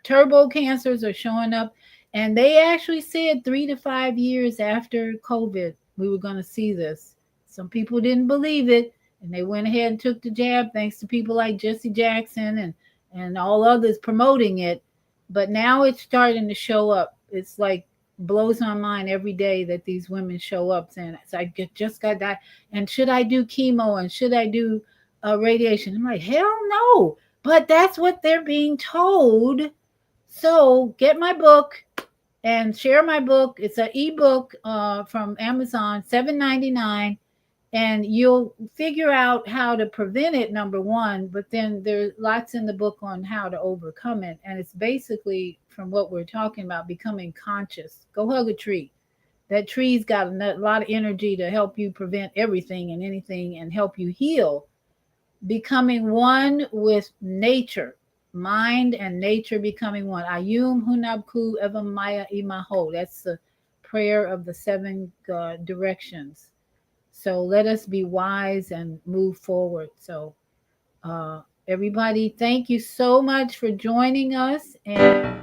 Turbo cancers are showing up, and they actually said 3 to 5 years after COVID we were going to see this. Some people didn't believe it, and they went ahead and took the jab, thanks to people like Jesse Jackson and all others promoting it. But now it's starting to show up. It's like blows my mind every day that these women show up saying, I just got that, and should I do chemo, and should I do radiation? I'm like, hell no. But that's what they're being told. So get my book and share my book. It's an ebook from Amazon, $7.99, and you'll figure out how to prevent it, number one. But then there's lots in the book on how to overcome it, and it's basically from what we're talking about, becoming conscious. Go hug a tree. That tree's got a lot of energy to help you prevent everything and anything and help you heal. Becoming one with nature, mind and nature becoming one. Ayum hunabku evamaya imaho. That's the prayer of the 7 directions. So let us be wise and move forward. So everybody, thank you so much for joining us. And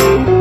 Thank you.